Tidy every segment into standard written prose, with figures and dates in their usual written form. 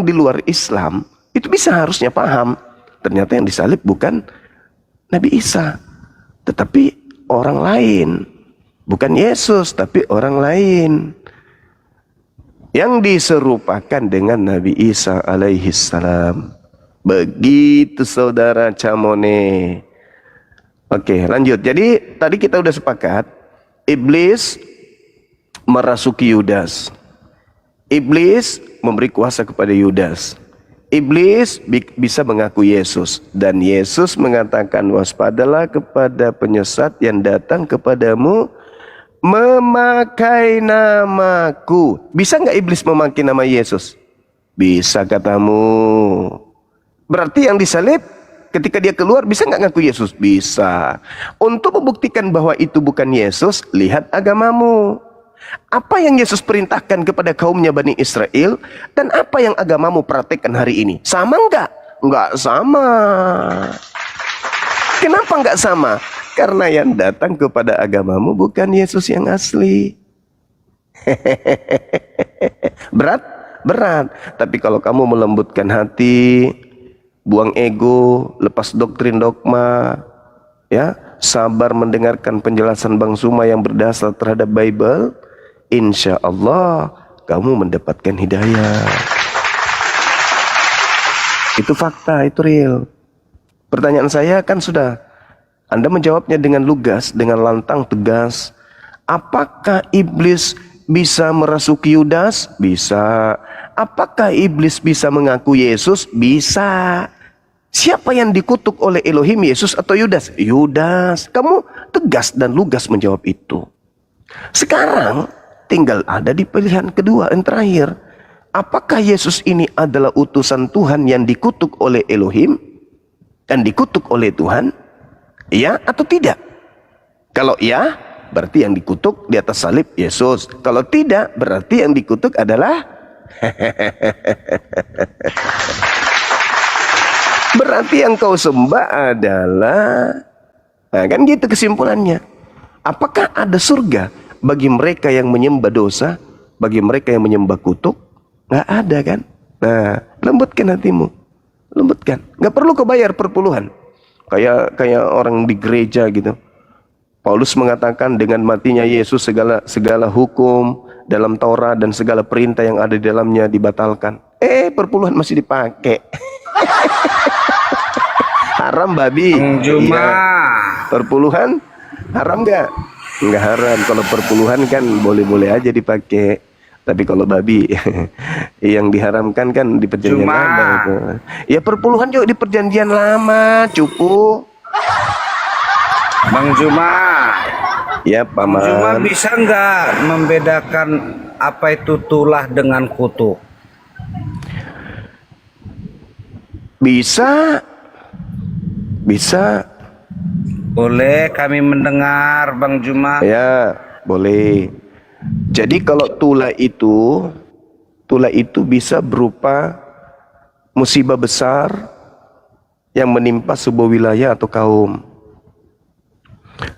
di luar Islam itu bisa harusnya paham. Ternyata yang disalib bukan Nabi Isa, tetapi orang lain. Bukan Yesus, tapi orang lain. Yang diserupakan dengan Nabi Isa alaihi salam. Begitu saudara Camone. Oke, lanjut. Jadi tadi kita udah sepakat, iblis merasuki Yudas. Iblis memberi kuasa kepada Yudas. Iblis bisa mengaku Yesus, dan Yesus mengatakan, waspadalah kepada penyesat yang datang kepadamu memakai namaku. Bisa nggak iblis memakai nama Yesus? Bisa katamu. Berarti yang disalib ketika dia keluar bisa nggak ngaku Yesus? Bisa. Untuk membuktikan bahwa itu bukan Yesus, lihat agamamu. Apa yang Yesus perintahkan kepada kaumnya Bani Israel dan apa yang agamamu praktekkan hari ini? Sama enggak? Enggak sama. Kenapa enggak sama? Karena yang datang kepada agamamu bukan Yesus yang asli. Berat? Berat. Tapi kalau kamu melembutkan hati, buang ego, lepas doktrin dogma, ya, sabar mendengarkan penjelasan Bang Zuma yang berdasar terhadap Bible, insya Allah kamu mendapatkan hidayah. Itu fakta, itu real. Pertanyaan saya kan sudah, Anda menjawabnya dengan lugas, dengan lantang, tegas. Apakah iblis bisa merasuki Yudas? Bisa. Apakah iblis bisa mengaku Yesus? Bisa. Siapa yang dikutuk oleh Elohim, Yesus atau Yudas? Yudas. Kamu tegas dan lugas menjawab itu. Sekarang tinggal ada di pilihan kedua yang terakhir. Apakah Yesus ini adalah utusan Tuhan yang dikutuk oleh Elohim dan dikutuk oleh Tuhan? Ya atau tidak? Kalau ya, berarti yang dikutuk di atas salib Yesus. Kalau tidak, berarti yang dikutuk adalah berarti yang kau sembah adalah, nah, kan gitu kesimpulannya. Apakah ada surga bagi mereka yang menyembah dosa, bagi mereka yang menyembah kutuk? Nggak ada kan? Nah, lembutkan hatimu, lembutkan. Nggak perlu kau bayar perpuluhan. Kayak orang di gereja gitu. Paulus mengatakan dengan matinya Yesus segala hukum dalam Taurat dan segala perintah yang ada di dalamnya dibatalkan. Perpuluhan masih dipakai. Haram babi. Cuma Iya. Perpuluhan haram nggak? Nggak haram. Kalau perpuluhan kan boleh-boleh aja dipakai. Tapi kalau babi yang diharamkan kan di perjanjian lama itu. Ya perpuluhan juga di perjanjian lama, cupu. Bang Zuma, Ya Bang paman. Zuma bisa nggak membedakan apa itu tulah dengan kutuk? Bisa. Bisa. Boleh kami mendengar Bang Zuma? Ya, boleh. Jadi kalau tulah itu bisa berupa musibah besar yang menimpa sebuah wilayah atau kaum.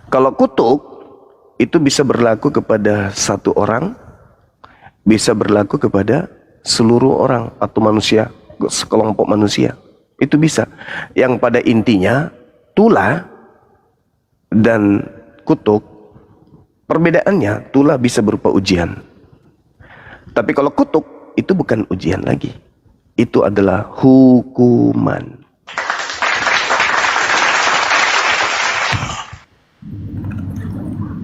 Kalau kutuk itu bisa berlaku kepada satu orang, bisa berlaku kepada seluruh orang atau manusia, sekelompok manusia. Itu bisa. Yang pada intinya tulah dan kutuk, perbedaannya, tulah bisa berupa ujian. Tapi kalau kutuk, itu bukan ujian lagi. Itu adalah hukuman.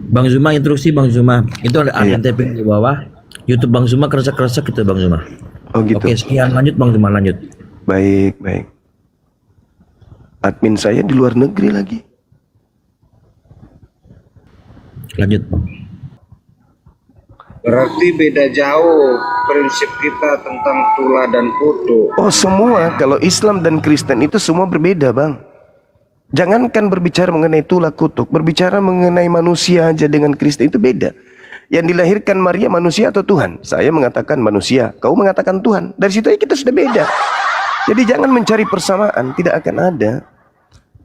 Bang Zuma, instruksi Bang Zuma. Itu ada Iya. tapping di bawah. YouTube Bang Zuma kresek-kresek gitu Bang Zuma. Oh gitu. Oke, sekian, lanjut Bang Zuma, lanjut. Baik, baik. Admin saya di luar negeri lagi. Lanjut. Berarti beda jauh prinsip kita tentang tulah dan kutuk. Oh semua, kalau Islam dan Kristen itu semua berbeda bang. Jangankan berbicara mengenai tulah kutuk, berbicara mengenai manusia aja dengan Kristen itu beda. Yang dilahirkan Maria manusia atau Tuhan? Saya mengatakan manusia, kau mengatakan Tuhan. Dari situ kita sudah beda. Jadi jangan mencari persamaan, tidak akan ada.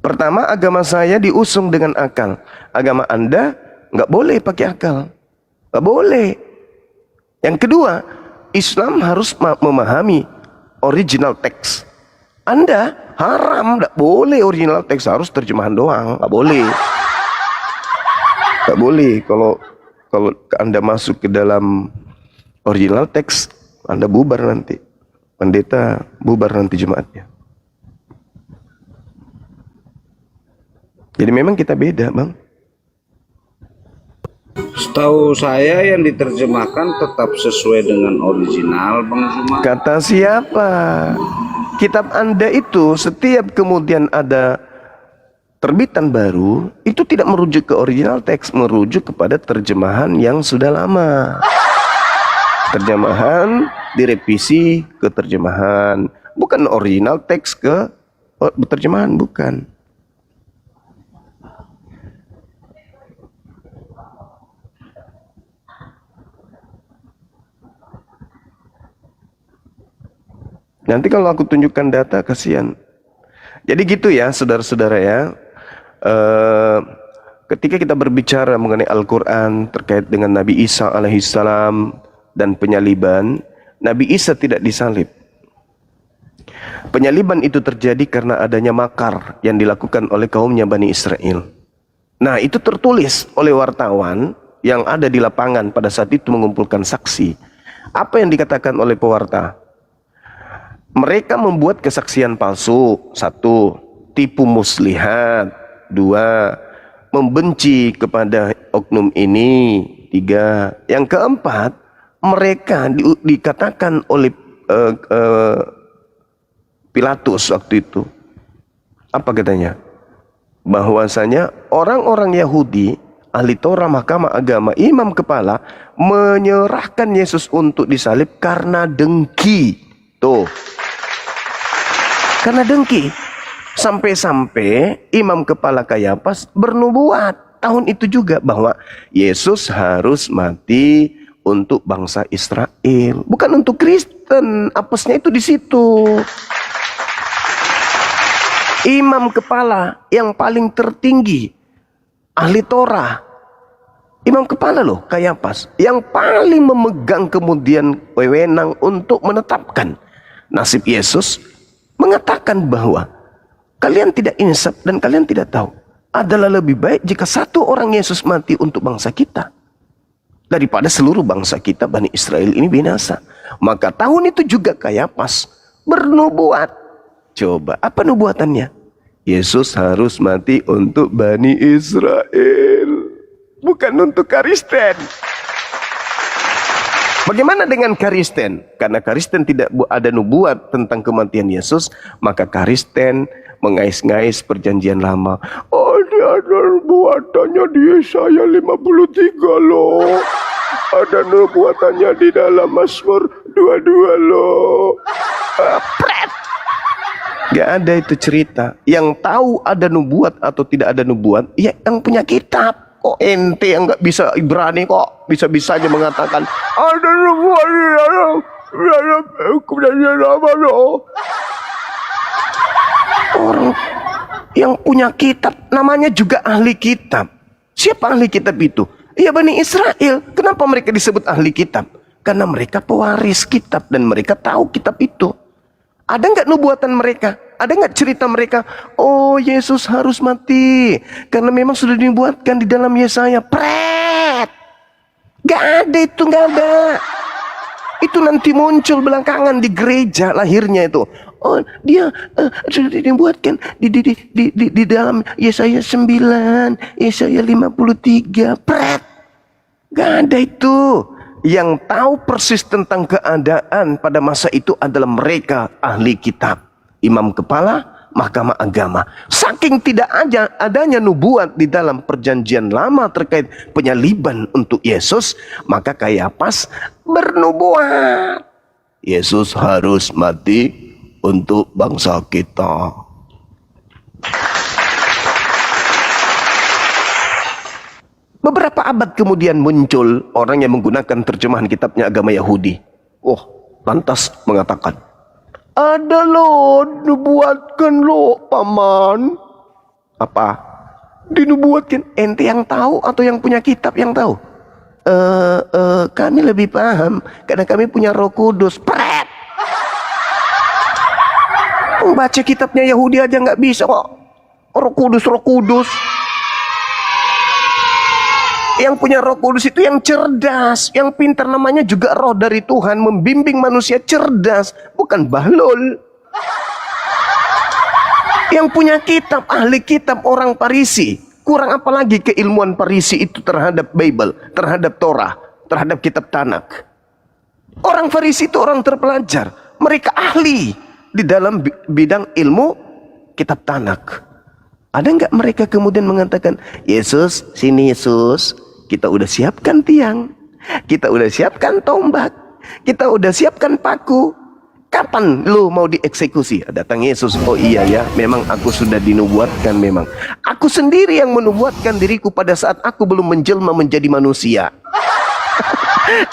Pertama, agama saya diusung dengan akal. Agama Anda nggak boleh pakai akal, nggak boleh. Yang kedua, Islam harus memahami original text. Anda haram, tidak boleh original text, harus terjemahan doang, nggak boleh. Nggak boleh kalau Anda masuk ke dalam original text, Anda bubar nanti. Pendeta bubar nanti jemaatnya. Jadi memang kita beda, Bang. Setahu saya yang diterjemahkan tetap sesuai dengan original, Bang Zuma. Kata siapa? Kitab Anda itu setiap kemudian ada terbitan baru, itu tidak merujuk ke original teks, merujuk kepada terjemahan yang sudah lama. Terjemahan direvisi ke terjemahan, bukan original teks ke terjemahan, bukan. Nanti kalau aku tunjukkan data, kasihan. Jadi gitu ya, saudara-saudara ya. Ketika kita berbicara mengenai Al-Quran terkait dengan Nabi Isa alaihissalam dan penyaliban, Nabi Isa tidak disalib. Penyaliban itu terjadi karena adanya makar yang dilakukan oleh kaumnya Bani Israel. Nah, itu tertulis oleh wartawan yang ada di lapangan pada saat itu mengumpulkan saksi. Apa yang dikatakan oleh pewarta? Mereka membuat kesaksian palsu. 1, tipu muslihat. 2, membenci kepada oknum ini. 3, yang keempat, mereka dikatakan oleh Pilatus waktu itu. Apa katanya? Bahwasanya orang-orang Yahudi, ahli Torah, mahkamah agama, imam kepala menyerahkan Yesus untuk disalib karena dengki. Tuh. Karena dengki. Sampai-sampai imam kepala Kayafas bernubuat tahun itu juga bahwa Yesus harus mati untuk bangsa Israel, bukan untuk Kristen. Apesnya itu di situ. Imam kepala yang paling tertinggi, ahli Torah, imam kepala loh, Kayafas, yang paling memegang kemudian wewenang untuk menetapkan nasib Yesus, mengatakan bahwa kalian tidak insaf dan kalian tidak tahu, adalah lebih baik jika satu orang Yesus mati untuk bangsa kita daripada seluruh bangsa kita Bani Israel ini binasa. Maka tahun itu juga Kayafas bernubuat. Coba apa nubuatannya? Yesus harus mati untuk Bani Israel, bukan untuk Kristen. Bagaimana dengan Kristen? Karena Kristen tidak ada nubuat tentang kematian Yesus, maka Kristen mengais-ngais perjanjian lama. Oh, dia ada nubuatannya di Yesaya 53 loh. Ada nubuatannya di dalam Mazmur 22 loh. Pret. Gak ada itu cerita. Yang tahu ada nubuat atau tidak ada nubuat, ya yang punya kitab. Kok ente yang gak bisa Ibrani kok bisa-bisanya mengatakan ada nubuat di dalam perjanjian lama loh. Orang yang punya kitab namanya juga ahli kitab. Siapa ahli kitab itu? Ya Bani Israel. Kenapa mereka disebut ahli kitab? Karena mereka pewaris kitab dan mereka tahu kitab itu. Ada nggak nubuatan mereka? Ada nggak cerita mereka? Oh, Yesus harus mati karena memang sudah dibuatkan di dalam Yesaya. Pret. Gak ada itu, gak ada. Itu nanti muncul belakangan di gereja lahirnya itu. Oh, dia sudah dibuatkan di dalam Yesaya 9, Yesaya 53. Pret. Gak ada itu. Yang tahu persis tentang keadaan pada masa itu adalah mereka ahli kitab, imam kepala, mahkamah agama. Saking tidak adanya nubuat di dalam perjanjian lama terkait penyaliban untuk Yesus, maka Kayafas bernubuat. Yesus harus mati untuk bangsa kita. Beberapa abad kemudian muncul orang yang menggunakan terjemahan kitabnya agama Yahudi. Oh, lantas mengatakan, ada loh, dinubuatkan loh, paman. Apa? Dinubuatkan. Ente yang tahu atau yang punya kitab yang tahu? Kami lebih paham karena kami punya Roh Kudus. Pret. Baca kitabnya Yahudi aja nggak bisa kok. Roh Kudus, Roh Kudus. Yang punya Roh Kudus itu yang cerdas, yang pintar, namanya juga roh dari Tuhan, membimbing manusia cerdas, bukan bahlul. Yang punya kitab, ahli kitab, orang Farisi. Kurang apa lagi keilmuan Farisi itu terhadap Bible, terhadap Torah, terhadap kitab Tanak. Orang Farisi itu orang terpelajar, mereka ahli di dalam bidang ilmu kitab Tanak. Ada nggak mereka kemudian mengatakan, Yesus, sini Yesus, kita udah siapkan tiang, kita udah siapkan tombak, kita udah siapkan paku, kapan lu mau dieksekusi? Datang Yesus, oh iya ya, memang aku sudah dinubuatkan memang. Aku sendiri yang menubuatkan diriku pada saat aku belum menjelma menjadi manusia.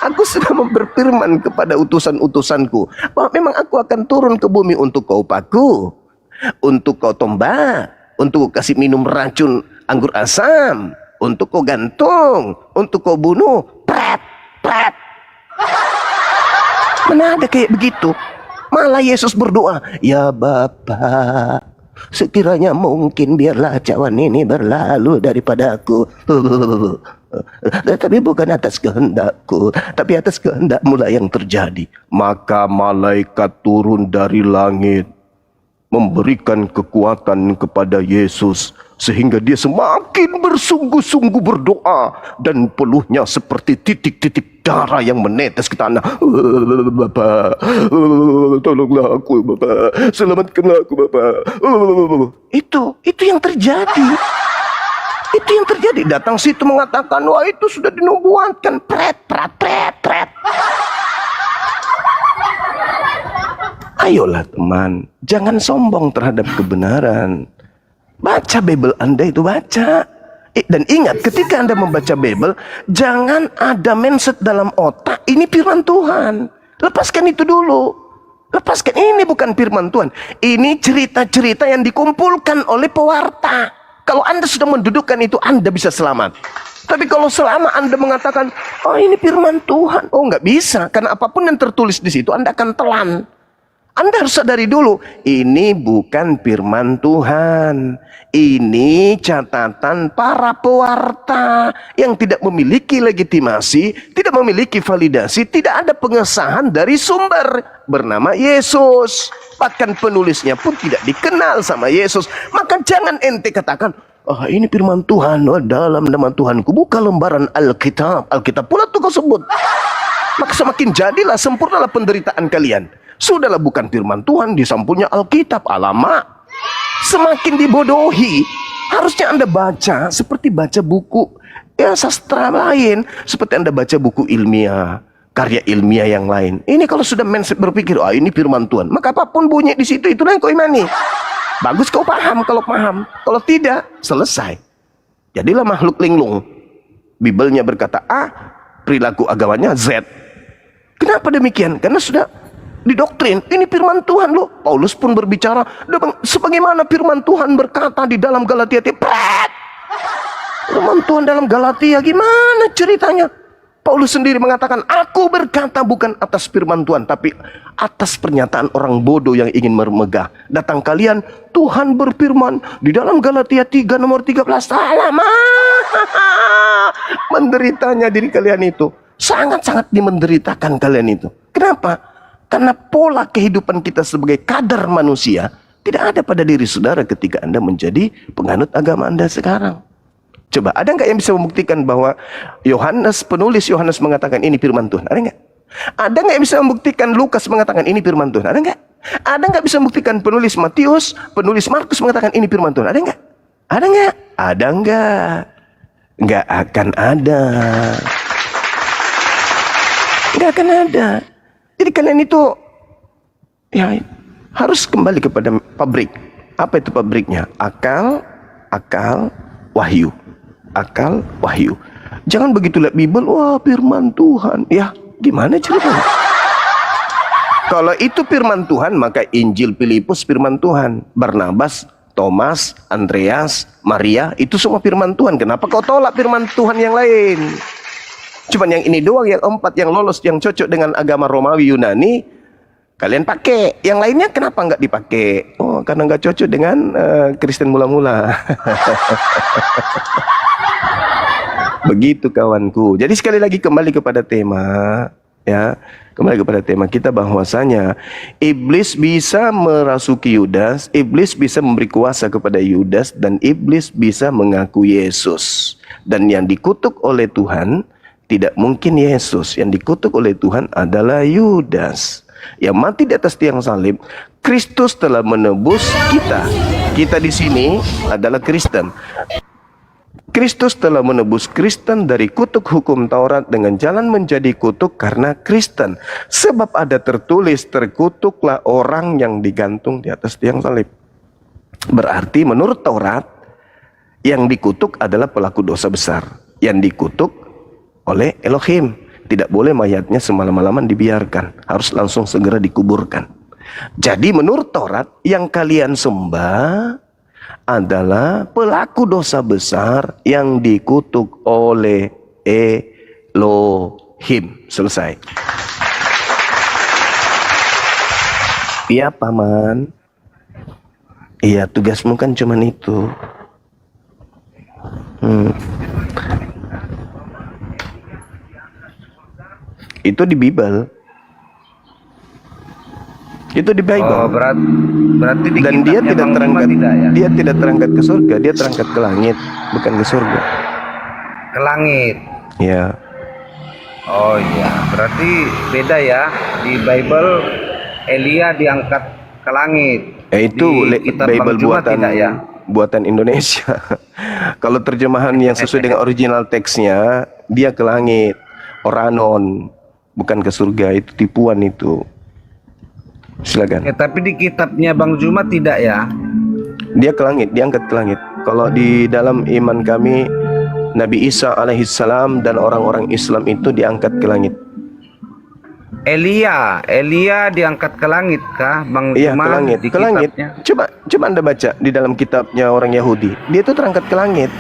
Aku sudah berfirman kepada utusan-utusanku bahwa memang aku akan turun ke bumi untuk kau paku, untuk kau tombak, untuk kau kasih minum racun anggur asam, untuk kau gantung, untuk kau bunuh. Pret, pret. Mana ada kayak begitu? Malah Yesus berdoa, ya Bapa, sekiranya mungkin biarlah cawan ini berlalu daripada aku. Tapi bukan atas kehendakku, tapi atas kehendak-Mu lah yang terjadi. Maka malaikat turun dari langit, memberikan kekuatan kepada Yesus, sehingga dia semakin bersungguh-sungguh berdoa, dan peluhnya seperti titik-titik darah yang menetes ke tanah. Bapa, tolonglah aku Bapa, selamatkanlah aku Bapa. Itu yang terjadi. Itu yang terjadi. Datang situ mengatakan, wah itu sudah dinubuatkan. Pret, pret, pret, pret. Ayolah teman, jangan sombong terhadap kebenaran. Baca Bible Anda itu, baca. Dan ingat, ketika Anda membaca Bible, jangan ada mindset dalam otak, ini firman Tuhan. Lepaskan itu dulu. Lepaskan, ini bukan firman Tuhan. Ini cerita-cerita yang dikumpulkan oleh pewarta. Kalau Anda sudah mendudukkan itu, Anda bisa selamat. Tapi kalau selama Anda mengatakan, oh ini firman Tuhan, oh nggak bisa. Karena apapun yang tertulis di situ, Anda akan telan. Anda harus sadari dulu, ini bukan firman Tuhan. Ini catatan para pewarta yang tidak memiliki legitimasi, tidak memiliki validasi, tidak ada pengesahan dari sumber bernama Yesus. Bahkan penulisnya pun tidak dikenal sama Yesus. Maka jangan ente katakan, oh ini firman Tuhan, oh, dalam nama Tuhanku. Buka lembaran Alkitab. Alkitab pula tuh kau sebut. Maka semakin jadilah, sempurnalah penderitaan kalian. Sudahlah bukan firman Tuhan, disampulnya Alkitab. Alamak, semakin dibodohi. Harusnya Anda baca seperti baca buku ya sastra lain, seperti Anda baca buku ilmiah, karya ilmiah yang lain. Ini kalau sudah mindset berpikir, ah ini firman Tuhan, maka apapun bunyi di situ, itulah yang kau imani. Bagus kau paham kalau paham, kalau tidak selesai. Jadilah makhluk linglung. Bibelnya berkata A, perilaku agamanya Z. Kenapa demikian? Karena sudah didoktrin, ini firman Tuhan loh. Paulus pun berbicara sebagaimana firman Tuhan berkata di dalam Galatia. Firman Tuhan dalam Galatia gimana ceritanya? Paulus sendiri mengatakan, aku berkata bukan atas firman Tuhan, tapi atas pernyataan orang bodoh yang ingin bermegah. Datang kalian, Tuhan berfirman di dalam Galatia 3 nomor 13. Alamak, menderitanya diri kalian itu. Sangat-sangat dimenderitakan kalian itu. Kenapa? Karena pola kehidupan kita sebagai kadar manusia tidak ada pada diri saudara ketika Anda menjadi penganut agama Anda sekarang. Coba, ada nggak yang bisa membuktikan bahwa penulis Yohanes mengatakan ini firman Tuhan? Ada nggak? Ada nggak yang bisa membuktikan Lukas mengatakan ini firman Tuhan? Ada nggak? Ada nggak bisa membuktikan penulis Matius, penulis Markus mengatakan ini firman Tuhan? Ada nggak? Ada nggak? Ada nggak? Nggak akan ada. Nggak akan ada. Jadi kalian itu ya harus kembali kepada pabrik. Apa itu pabriknya? Akal, wahyu. Akal, wahyu. Jangan begitu lihat Bible, wah firman Tuhan. Ya, gimana ceritanya? Kalau itu firman Tuhan, maka Injil Filipus firman Tuhan. Barnabas, Thomas, Andreas, Maria, itu semua firman Tuhan. Kenapa kau tolak firman Tuhan yang lain? Cuman yang ini doang, yang 4 yang lolos, yang cocok dengan agama Romawi Yunani. Kalian pakai, yang lainnya kenapa nggak dipakai? Oh, karena nggak cocok dengan Kristen mula-mula. Begitu kawanku. Jadi sekali lagi kembali kepada tema, ya, kembali kepada tema kita bahwasanya iblis bisa merasuki Yudas, iblis bisa memberi kuasa kepada Yudas, dan iblis bisa mengaku Yesus. Dan yang dikutuk oleh Tuhan tidak mungkin Yesus, yang dikutuk oleh Tuhan adalah Yudas yang mati di atas tiang salib. Kristus telah menebus kita. Kita di sini adalah Kristen. Kristus telah menebus Kristen dari kutuk hukum Taurat dengan jalan menjadi kutuk karena Kristen. Sebab ada tertulis, terkutuklah orang yang digantung di atas tiang salib. Berarti menurut Taurat, yang dikutuk adalah pelaku dosa besar. Yang dikutuk oleh Elohim. Tidak boleh mayatnya semalam-malaman dibiarkan. Harus langsung segera dikuburkan. Jadi menurut Taurat, yang kalian sembah adalah pelaku dosa besar yang dikutuk oleh Elohim. Selesai. Iya, Paman. Iya, tugasmu kan cuman itu. Itu di Bible. Itu di Bible. Oh, berarti di Dan dia kitabnya tidak Bang Zuma terangkat, tidak ya? dia tidak terangkat ke surga, dia terangkat ke langit, bukan ke surga. Ke langit. Ya, Oh iya, berarti beda ya. Di Bible Elia diangkat ke langit. itu Di kitab Bang Bible Zuma buatan tidak ya? buatan Indonesia. Kalau terjemahan yang sesuai dengan original teksnya, dia ke langit, oranon, bukan ke surga. Itu tipuan itu. Silakan. Tapi di kitabnya Bang Zuma tidak ya? Dia ke langit, diangkat ke langit. Kalau di dalam iman kami, Nabi Isa alaihissalam dan orang-orang Islam itu diangkat ke langit. Elia diangkat ke langit kah Bang Iya, Zuma? ke langit, Di ke langit. kitabnya? Coba Anda baca di dalam kitabnya orang Yahudi. Dia itu terangkat ke langit.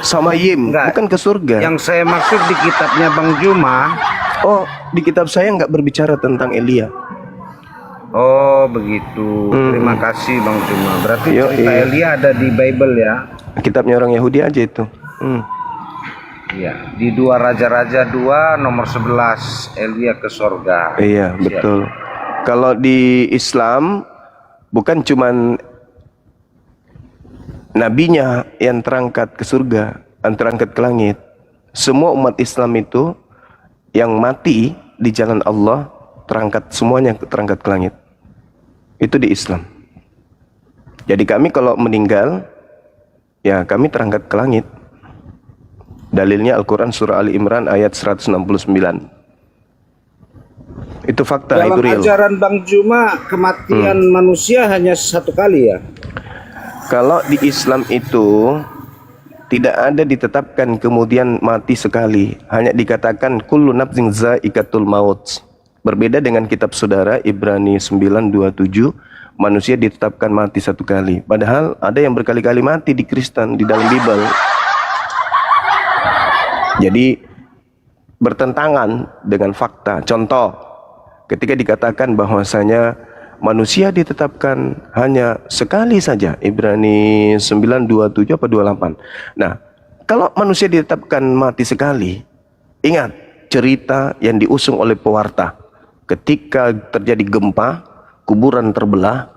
Sama Yim, Enggak. bukan ke surga. Yang saya maksud di kitabnya Bang Zuma. Oh, di kitab saya nggak berbicara tentang Elia. Oh begitu. Terima kasih Bang Zuma. Berarti Yo, cerita iya. Elia ada di Bible ya? Kitabnya orang Yahudi aja itu. Iya. Di 2 Raja-Raja 2 nomor 11 Elia ke sorga. Iya, Siap. betul. Kalau di Islam bukan cuman nabinya yang terangkat ke surga, yang terangkat ke langit. Semua umat Islam itu yang mati di jalan Allah terangkat, semuanya terangkat ke langit. Itu di Islam. Jadi kami kalau meninggal, ya kami terangkat ke langit. Dalilnya Al-Quran surah Ali Imran ayat 169. Itu fakta, Dalam itu real. ajaran Bang Zuma kematian manusia hanya 1 kali ya? Kalau di Islam itu tidak ada ditetapkan kemudian mati sekali. Hanya dikatakan kullu nafsin za'iqatul maut. Berbeda dengan kitab saudara Ibrani 9:27, manusia ditetapkan mati 1 kali. Padahal ada yang berkali-kali mati di Kristen di dalam Bible. Jadi bertentangan dengan fakta. Contoh, ketika dikatakan bahwasanya manusia ditetapkan hanya sekali saja, Ibrani 9:27 apa 28. Nah, kalau manusia ditetapkan mati sekali, ingat cerita yang diusung oleh pewarta. Ketika terjadi gempa, kuburan terbelah,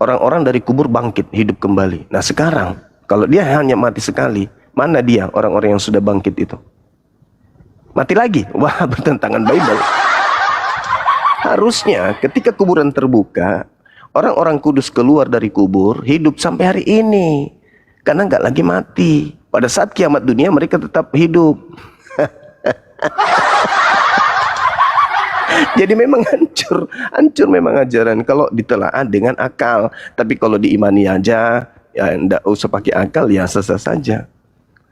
orang-orang dari kubur bangkit, hidup kembali. Nah sekarang, kalau dia hanya mati sekali, mana dia orang-orang yang sudah bangkit itu? Mati lagi? Wah, bertentangan Bible. Harusnya ketika kuburan terbuka, orang-orang kudus keluar dari kubur, hidup sampai hari ini. Karena nggak lagi mati. Pada saat kiamat dunia mereka tetap hidup. Jadi memang hancur memang ajaran kalau ditelaah dengan akal. Tapi kalau diimani aja, ya nggak usah pakai akal, ya sah-sah saja.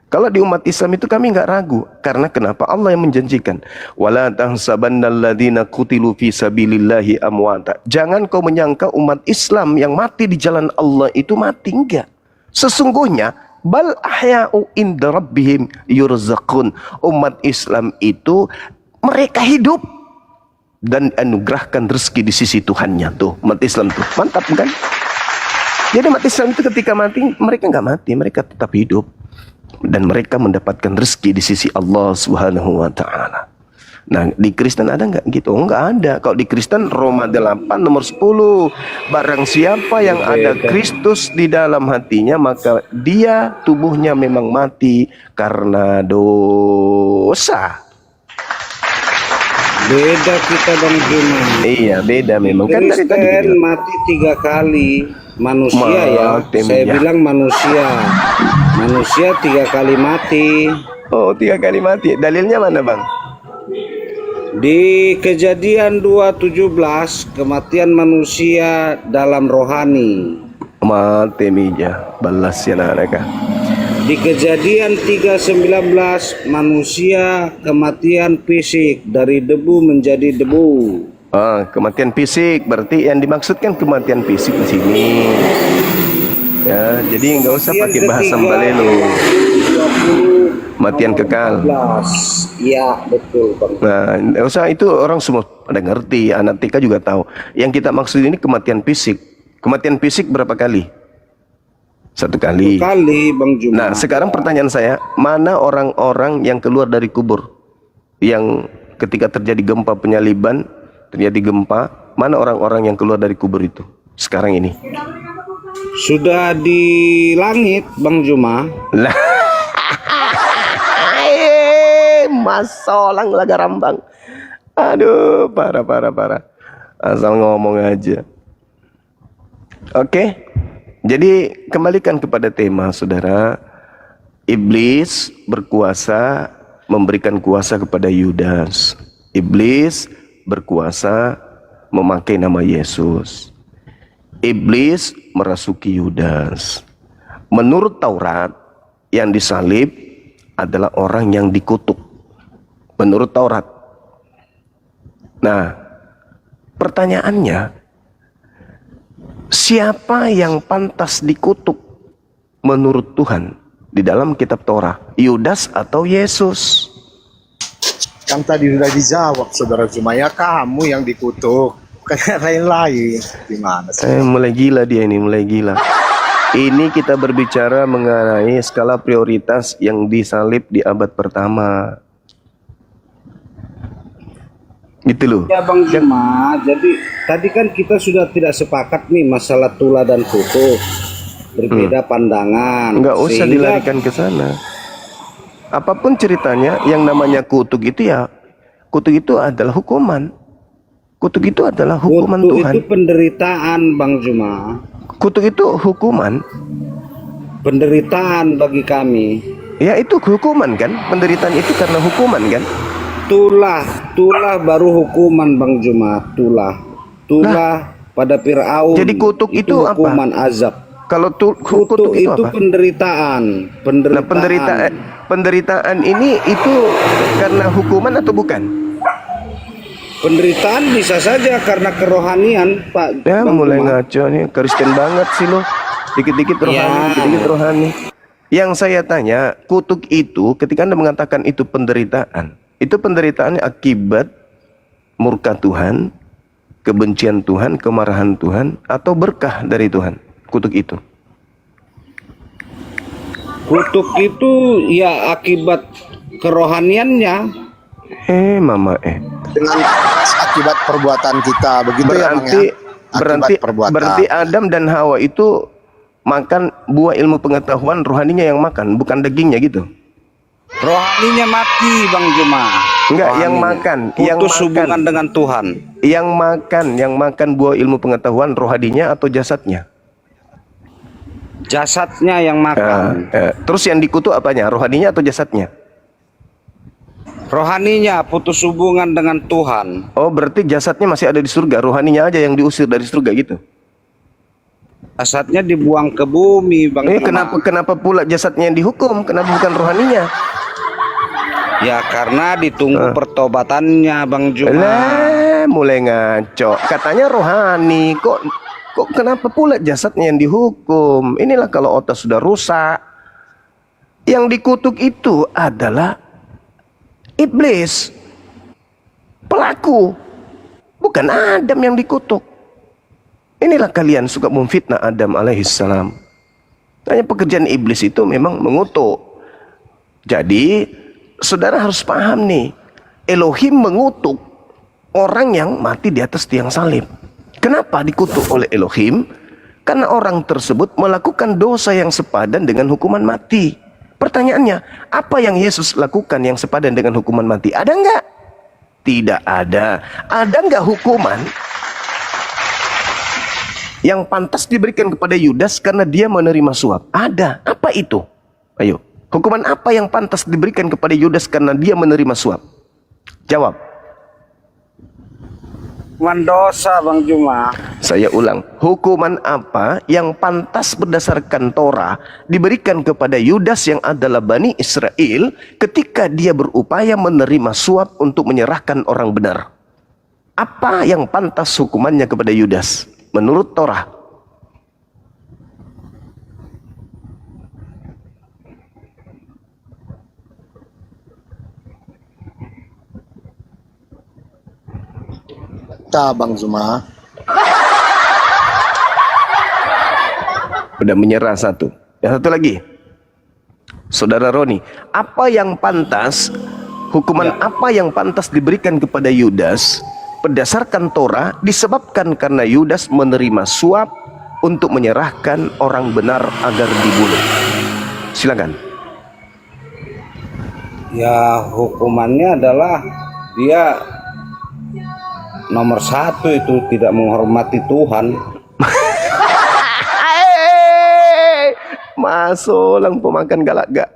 Kalau di umat Islam itu kami nggak ragu. Karena kenapa? Allah yang menjanjikan. Wala tahsabannalladzina qutilu fi sabilillahi amwata. Jangan kau menyangka umat Islam yang mati di jalan Allah itu mati, enggak. Sesungguhnya bal ahya'u inda rabbihim yurzaqun. Umat Islam itu mereka hidup dan anugerahkan rezeki di sisi Tuhannya. Tuh umat Islam tuh mantap kan. Jadi umat Islam itu ketika mati, mereka nggak mati, mereka tetap hidup dan mereka mendapatkan rezeki di sisi Allah Subhanahu wa taala. Nah, di Kristen ada nggak gitu? Oh, nggak ada. Kalau di Kristen Roma 8 nomor 10, barang siapa yang ada Kristus di dalam hatinya, maka dia tubuhnya memang mati karena dosa. Beda kita Bang Juma. Iya, beda memang. Kan dari tadi Kristen kita- mati 3 kali. Manusia ya. Mati, Saya ya. bilang manusia. Manusia 3 kali mati. Oh, 3 kali mati. Dalilnya mana, Bang? Di Kejadian 2:17 kematian manusia dalam rohani. Mati mija, balas ya mereka. Di Kejadian 3:19 manusia kematian fisik dari debu menjadi debu. Ah, kematian fisik berarti yang dimaksudkan kematian fisik di sini. Ya, jadi nggak usah pakai bahasa Mbalelo. 20 Matian kekal. 14. Iya, betul Bang. Nah, nggak usah, itu orang semua pada ngerti. Anak TK juga tahu. Yang kita maksud ini kematian fisik. Kematian fisik berapa kali? 1 kali. Kali Bang Juma. Nah, sekarang pertanyaan saya, mana orang-orang yang keluar dari kubur? Yang ketika terjadi gempa penyaliban, terjadi gempa, mana orang-orang yang keluar dari kubur itu? Sekarang ini. Sudah di langit Bang Juma. Lah. Masolang laga rambang. Aduh, parah. Asal ngomong aja. Oke. Jadi kembalikan kepada tema, saudara. Iblis berkuasa memberikan kuasa kepada Yudas. Iblis berkuasa memakai nama Yesus. Iblis merasuki Yudas. Menurut Taurat, yang disalib adalah orang yang dikutuk. Menurut Taurat. Nah, pertanyaannya, siapa yang pantas dikutuk menurut Tuhan di dalam kitab Torah? Yudas atau Yesus? Kan tadi sudah dijawab Saudara Juma, ya kamu yang dikutuk, bukan yang lain-lain. Gimana sih? Mulai gila dia ini, mulai gila. Ini kita berbicara mengenai skala prioritas yang disalib di abad pertama. Gitu loh. Ya Bang Juma, jadi tadi kan kita sudah tidak sepakat nih masalah tula dan kutuk. Berbeda pandangan. Nggak usah Sehingga dilarikan ke sana. Apapun ceritanya, yang namanya kutuk itu ya, kutuk itu adalah hukuman. Kutuk itu adalah hukuman kutuk Tuhan. itu penderitaan Bang Juma. Kutuk itu hukuman. Penderitaan bagi kami. Ya itu hukuman kan? Penderitaan itu karena hukuman kan? Tulah baru hukuman Bang Juma. Tulah pada Fir'aun. Jadi kutuk itu apa? hukuman azab. Kalau kutuk itu apa? Penderitaan. Nah, penderitaan ini itu karena hukuman atau bukan? Penderitaan bisa saja karena kerohanian, Pak. Ya, Bang mulai Juma. ngaco nih, Kristen banget sih lo. Dikit-dikit rohani, Ya. dikit-dikit rohani. Yang saya tanya, kutuk itu ketika Anda mengatakan itu penderitaan, itu penderitaannya akibat murka Tuhan, kebencian Tuhan, kemarahan Tuhan, atau berkah dari Tuhan? Kutuk itu. Kutuk itu ya akibat kerohaniannya. Mama Dengan akibat perbuatan kita, begitu ya Bang berarti ya? Akibat perbuatan. berarti Adam dan Hawa itu makan buah ilmu pengetahuan, rohaninya yang makan, bukan dagingnya gitu. Rohaninya mati Bang Juma. Enggak, yang Rohaninya. makan, Putus yang makan. hubungan dengan Tuhan. Yang makan buah ilmu pengetahuan, rohaninya atau jasadnya? Jasadnya yang makan. Terus yang dikutuk apanya? Rohaninya atau jasadnya? Rohaninya putus hubungan dengan Tuhan. Oh, berarti jasadnya masih ada di surga, rohaninya aja yang diusir dari surga gitu. Jasadnya dibuang ke bumi Bang Juma. Kenapa pula jasadnya yang dihukum? Kenapa bukan rohaninya? Ya karena ditunggu pertobatannya Bang Juma. Lah, mulai ngaco. Katanya rohani, kok kenapa pula jasadnya yang dihukum? Inilah kalau otak sudah rusak. Yang dikutuk itu adalah iblis, pelaku. Bukan Adam yang dikutuk. Inilah kalian suka memfitnah Adam alaihissalam. Hanya pekerjaan iblis itu memang mengutuk. Jadi saudara harus paham nih, Elohim mengutuk orang yang mati di atas tiang salib. Kenapa dikutuk oleh Elohim? Karena orang tersebut melakukan dosa yang sepadan dengan hukuman mati. Pertanyaannya, apa yang Yesus lakukan yang sepadan dengan hukuman mati? Ada enggak? Tidak ada. Ada enggak hukuman yang pantas diberikan kepada Yudas karena dia menerima suap? Ada. Apa itu? Ayo. Hukuman apa yang pantas diberikan kepada Yudas karena dia menerima suap? Jawab. Mendosa Bang Juma. Saya ulang. Hukuman apa yang pantas berdasarkan Torah diberikan kepada Yudas yang adalah Bani Israel ketika dia berupaya menerima suap untuk menyerahkan orang benar? Apa yang pantas hukumannya kepada Yudas menurut Torah? Bang Zuma. Udah menyerah satu. Yang satu lagi. Saudara Roni, apa yang pantas, hukuman apa yang pantas diberikan kepada Yudas berdasarkan Torah disebabkan karena Yudas menerima suap untuk menyerahkan orang benar agar dibunuh? Silakan. Ya hukumannya adalah dia nomor satu itu tidak menghormati Tuhan. Masuk lang pemakan galak gak?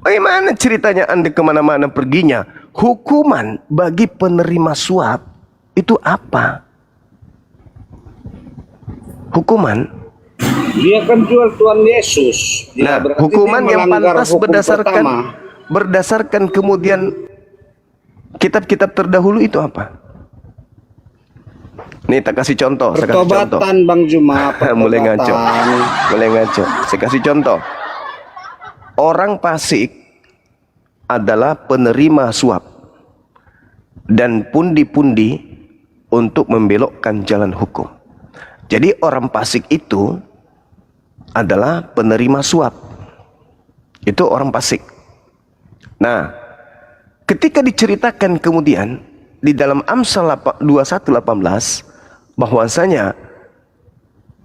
Bagaimana ceritanya Anda kemana-mana perginya? Hukuman bagi penerima suap itu apa? Hukuman? Dia kan jual Tuhan Yesus. Nah, berarti hukuman dia yang melanggar pantas hukum pertama. berdasarkan kemudian kitab-kitab terdahulu itu apa? Nih, tak kasih contoh. Saya kasih contoh. Pertobatan Bang Juma. Mulai ngaco. Pertobatan. Mulai ngaco. Saya kasih contoh. Orang fasik adalah penerima suap dan pundi-pundi untuk membelokkan jalan hukum. Jadi orang fasik itu adalah penerima suap. Itu orang fasik. Nah, ketika diceritakan kemudian di dalam Amsal 21:18 bahwasanya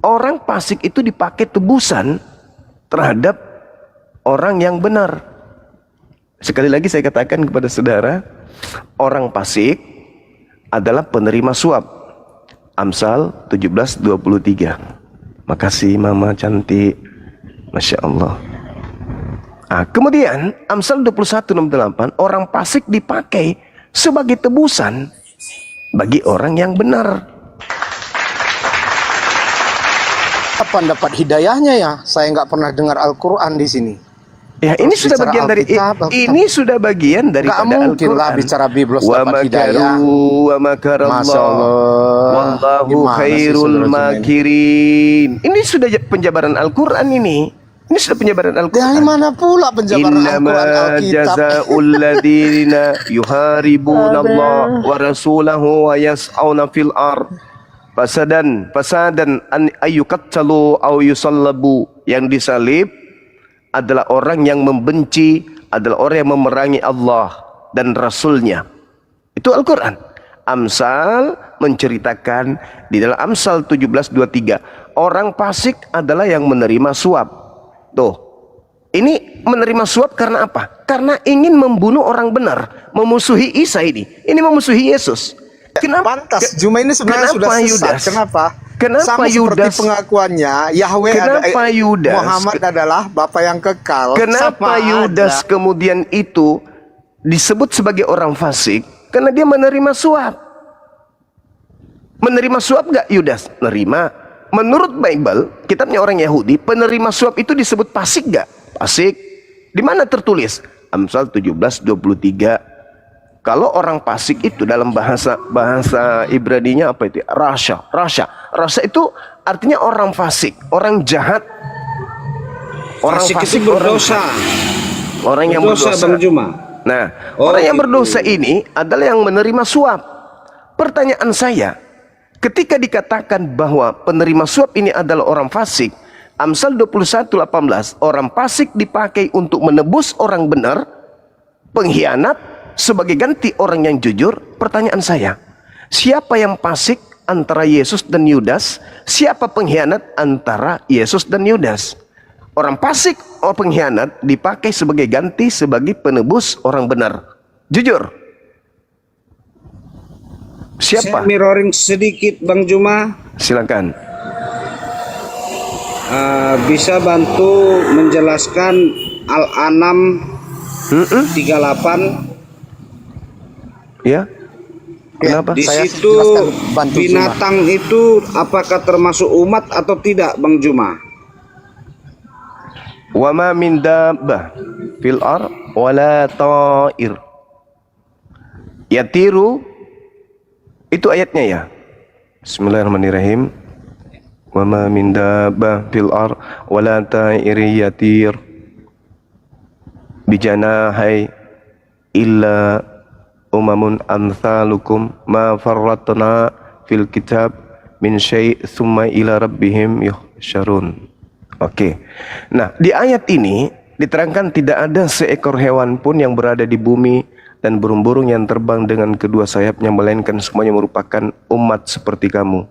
orang fasik itu dipakai tebusan terhadap orang yang benar. Sekali lagi saya katakan kepada saudara, orang fasik adalah penerima suap. Amsal 17:23. Makasih mama cantik. Masya Allah. Kemudian Amsal 21:68, orang fasik dipakai sebagai tebusan bagi orang yang benar. Apa dapat hidayahnya ya? Saya nggak pernah dengar Al-Quran di sini. Ya, ini sudah bicara bagian dari Alkitab. ini sudah bagian daripada Nggak mungkin lah Al-Quran. bicara Biblos Wa dapat hidayah. makaru wa makarallah. Masya Allah. Wallahu Gimana sih, khairul saudara Jumain? makirin. Ini sudah penjabaran Al-Quran ini. Ini sudah penjabaran Dari Al-Quran. mana pula penjabaran Innama Al-Quran Alkitab? jazaa'ul ladzina yuharibuna Allah wa rasulahu wa yas'auna fil ard fasadan an ayyuqattalu aw yusallabu. Yang disalib adalah orang yang membenci, adalah orang yang memerangi Allah dan Rasulnya. Itu Al-Quran. Amsal menceritakan di dalam Amsal 17:23, orang fasik adalah yang menerima suap. Tuh, ini menerima suap karena apa? Karena ingin membunuh orang benar, memusuhi Isa ini. Ini memusuhi Yesus. Kenapa? Pantas. Juma ini sebenarnya sudah sesat. Yudas? Kenapa? Kenapa Sama Yudas? seperti pengakuannya Yahweh Kenapa Yudas? Muhammad adalah Bapa yang kekal. Kenapa Sama Yudas aja. kemudian itu disebut sebagai orang fasik? Karena dia menerima suap. Menerima suap gak Yudas? Menerima. Menurut Bible, kitabnya orang Yahudi, penerima suap itu disebut fasik gak? Fasik. Di mana tertulis? Amsal 17:23. Kalau orang fasik itu dalam bahasa Ibraninya apa itu? Rasha. Rasha itu artinya orang fasik, orang jahat. Orang Fasik itu berdosa. Orang yang berdosa. Bang Juma. Nah, Oh, orang yang gitu. berdosa ini adalah yang menerima suap. Pertanyaan saya, ketika dikatakan bahwa penerima suap ini adalah orang fasik, Amsal 21:18, orang fasik dipakai untuk menebus orang benar, pengkhianat sebagai ganti orang yang jujur. Pertanyaan saya, siapa yang fasik antara Yesus dan Yudas? Siapa pengkhianat antara Yesus dan Yudas? Orang fasik atau pengkhianat dipakai sebagai ganti, sebagai penebus orang benar. Jujur. Siapa? Saya mirroring sedikit Bang Juma. Silakan. Bisa bantu menjelaskan Al-An'am 38. Ya. Kenapa? Di Saya situ jelaskan, bantu binatang itu apakah termasuk umat atau tidak Bang Juma? Wa ma min dabbah fil ar wala ta'ir yatiru, itu ayatnya ya. Bismillahirrahmanirrahim. Wa ma min dabbah fil ar wala ta'ir yatir bijanahi illa umamun amsalukum ma farratna fil kitab min syai' thumma ila rabbihim yuhsyarun. Oke. Nah, di ayat ini diterangkan tidak ada seekor hewan pun yang berada di bumi dan burung-burung yang terbang dengan kedua sayapnya, melainkan semuanya merupakan umat seperti kamu.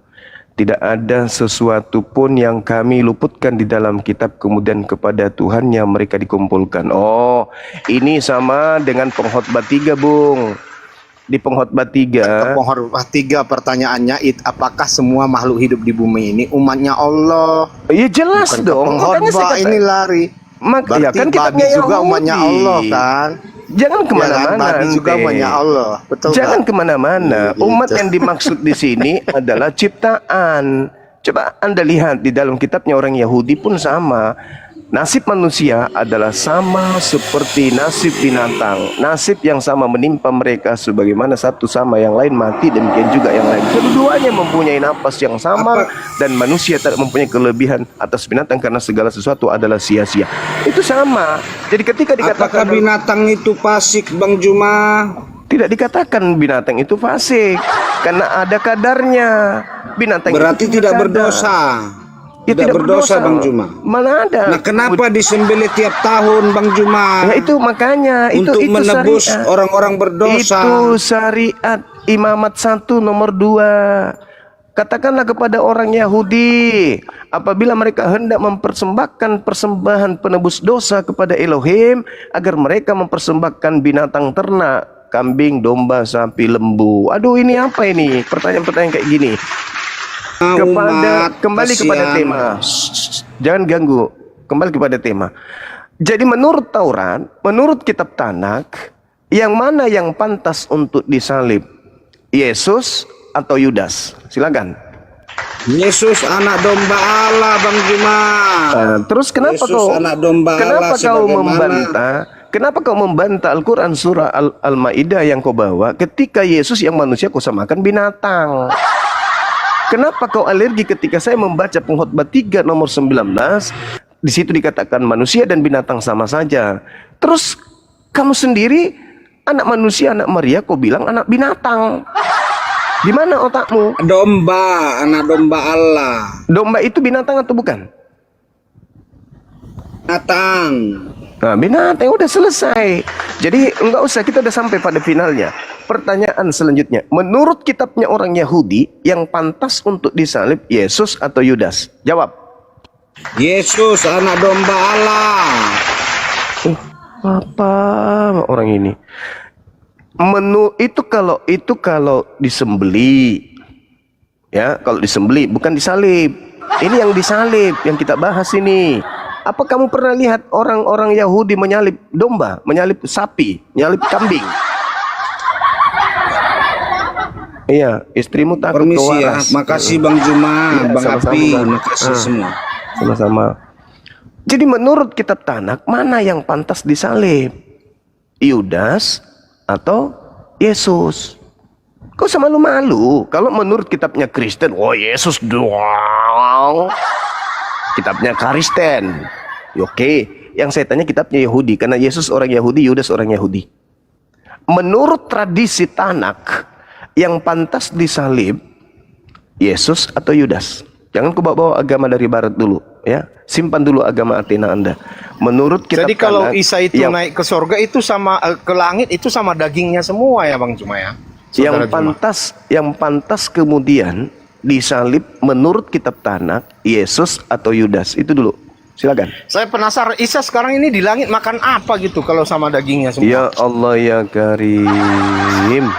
Tidak ada sesuatu pun yang kami luputkan di dalam kitab, kemudian kepada Tuhannya mereka dikumpulkan. Oh, ini sama dengan pengkhotbah 3, Bung. Di pengkhotbah 3. Pengkhotbah 3 pertanyaannya, apakah semua makhluk hidup di bumi ini umatnya Allah? Iya jelas Bukan dong. Makanya saya pengkhotbah kata- ini lari. Berarti Berarti kan babi kitabnya juga Yahudi. umatnya Allah kan? Jangan kemana-mana. Ya kan? Babi juga Ante. umatnya Allah. Betul Jangan nggak? kemana-mana. Gitu. Umat yang dimaksud di sini adalah ciptaan. Coba Anda lihat di dalam kitabnya orang Yahudi pun sama. Nasib manusia adalah sama seperti nasib binatang. Nasib yang sama menimpa mereka, sebagaimana satu sama yang lain mati, demikian juga yang lain. Keduanya mempunyai napas yang sama, dan manusia tidak mempunyai kelebihan atas binatang karena segala sesuatu adalah sia-sia. Itu sama. Jadi ketika Apakah dikatakan binatang itu fasik Bang Juma? tidak dikatakan binatang itu fasik, karena ada kadarnya. Binatang Berarti itu punya tidak kadar. berdosa. Ya, Tidak berdosa Bang Juma. Mana ada? Nah, kenapa disembelih tiap tahun Bang Juma? Ya itu makanya Untuk itu menebus syariat. orang-orang berdosa. Itu syariat Imamat 1 nomor 2. Katakanlah kepada orang Yahudi, apabila mereka hendak mempersembahkan persembahan penebus dosa kepada Elohim, agar mereka mempersembahkan binatang ternak, kambing, domba, sapi, lembu. Aduh, ini apa ini? Pertanyaan-pertanyaan kayak gini. Kembali kepada tema. Jangan ganggu. Kembali kepada tema. Jadi menurut Taurat, menurut kitab Tanak, yang mana yang pantas untuk disalib? Yesus atau Yudas? Silakan. Yesus anak domba Allah Bang Juma. Terus kenapa Yesus kau anak domba Allah sebagaimana- Kenapa kau membantah Al-Quran surah Al-Ma'idah yang kau bawa, ketika Yesus yang manusia kau samakan binatang? Kenapa kau alergi ketika saya membaca pengkhotbah 3 nomor 19? Di situ dikatakan manusia dan binatang sama saja. Terus kamu sendiri anak manusia, anak Maria, kau bilang anak binatang. Di mana otakmu? Domba, anak domba Allah. Domba itu binatang atau bukan? Binatang. Nah, binatang udah selesai. Jadi enggak usah, kita udah sampai pada finalnya. Pertanyaan selanjutnya, menurut kitabnya orang Yahudi, yang pantas untuk disalib Yesus atau Yudas? Jawab. Yesus anak domba Allah. Apa orang ini? Itu kalau disembeli, ya, kalau disembeli bukan disalib. Ini yang disalib yang kita bahas ini. Apa kamu pernah lihat orang-orang Yahudi menyalib domba, menyalib sapi, menyalib kambing? Iya, istrimu takut kau Permisi ya, waras. makasih Bang Juma, Iya, Bang sama-sama, Api, Bang. makasih semua. Sama-sama. Jadi menurut kitab Tanak, mana yang pantas disalib? Yudas atau Yesus? Kau sama malu-malu. Kalau menurut kitabnya Kristen, oh Yesus doang. Kitabnya Kristen. Oke, yang saya tanya kitabnya Yahudi, karena Yesus orang Yahudi, Yudas orang Yahudi. Menurut tradisi Tanak, Yang pantas disalib Yesus atau Yudas? Jangan kau bawa agama dari barat dulu, ya. Simpan dulu agama Athena Anda. Menurut kitab Jadi kalau Tanakh, Isa itu naik ke sorga itu sama ke langit itu sama dagingnya semua ya Bang Juma ya. Saudara Juma. yang pantas kemudian disalib menurut kitab Tanakh Yesus atau Yudas? Itu dulu. Silakan. Saya penasaran Isa sekarang ini di langit makan apa gitu kalau sama dagingnya semua. Ya Allah ya Karim.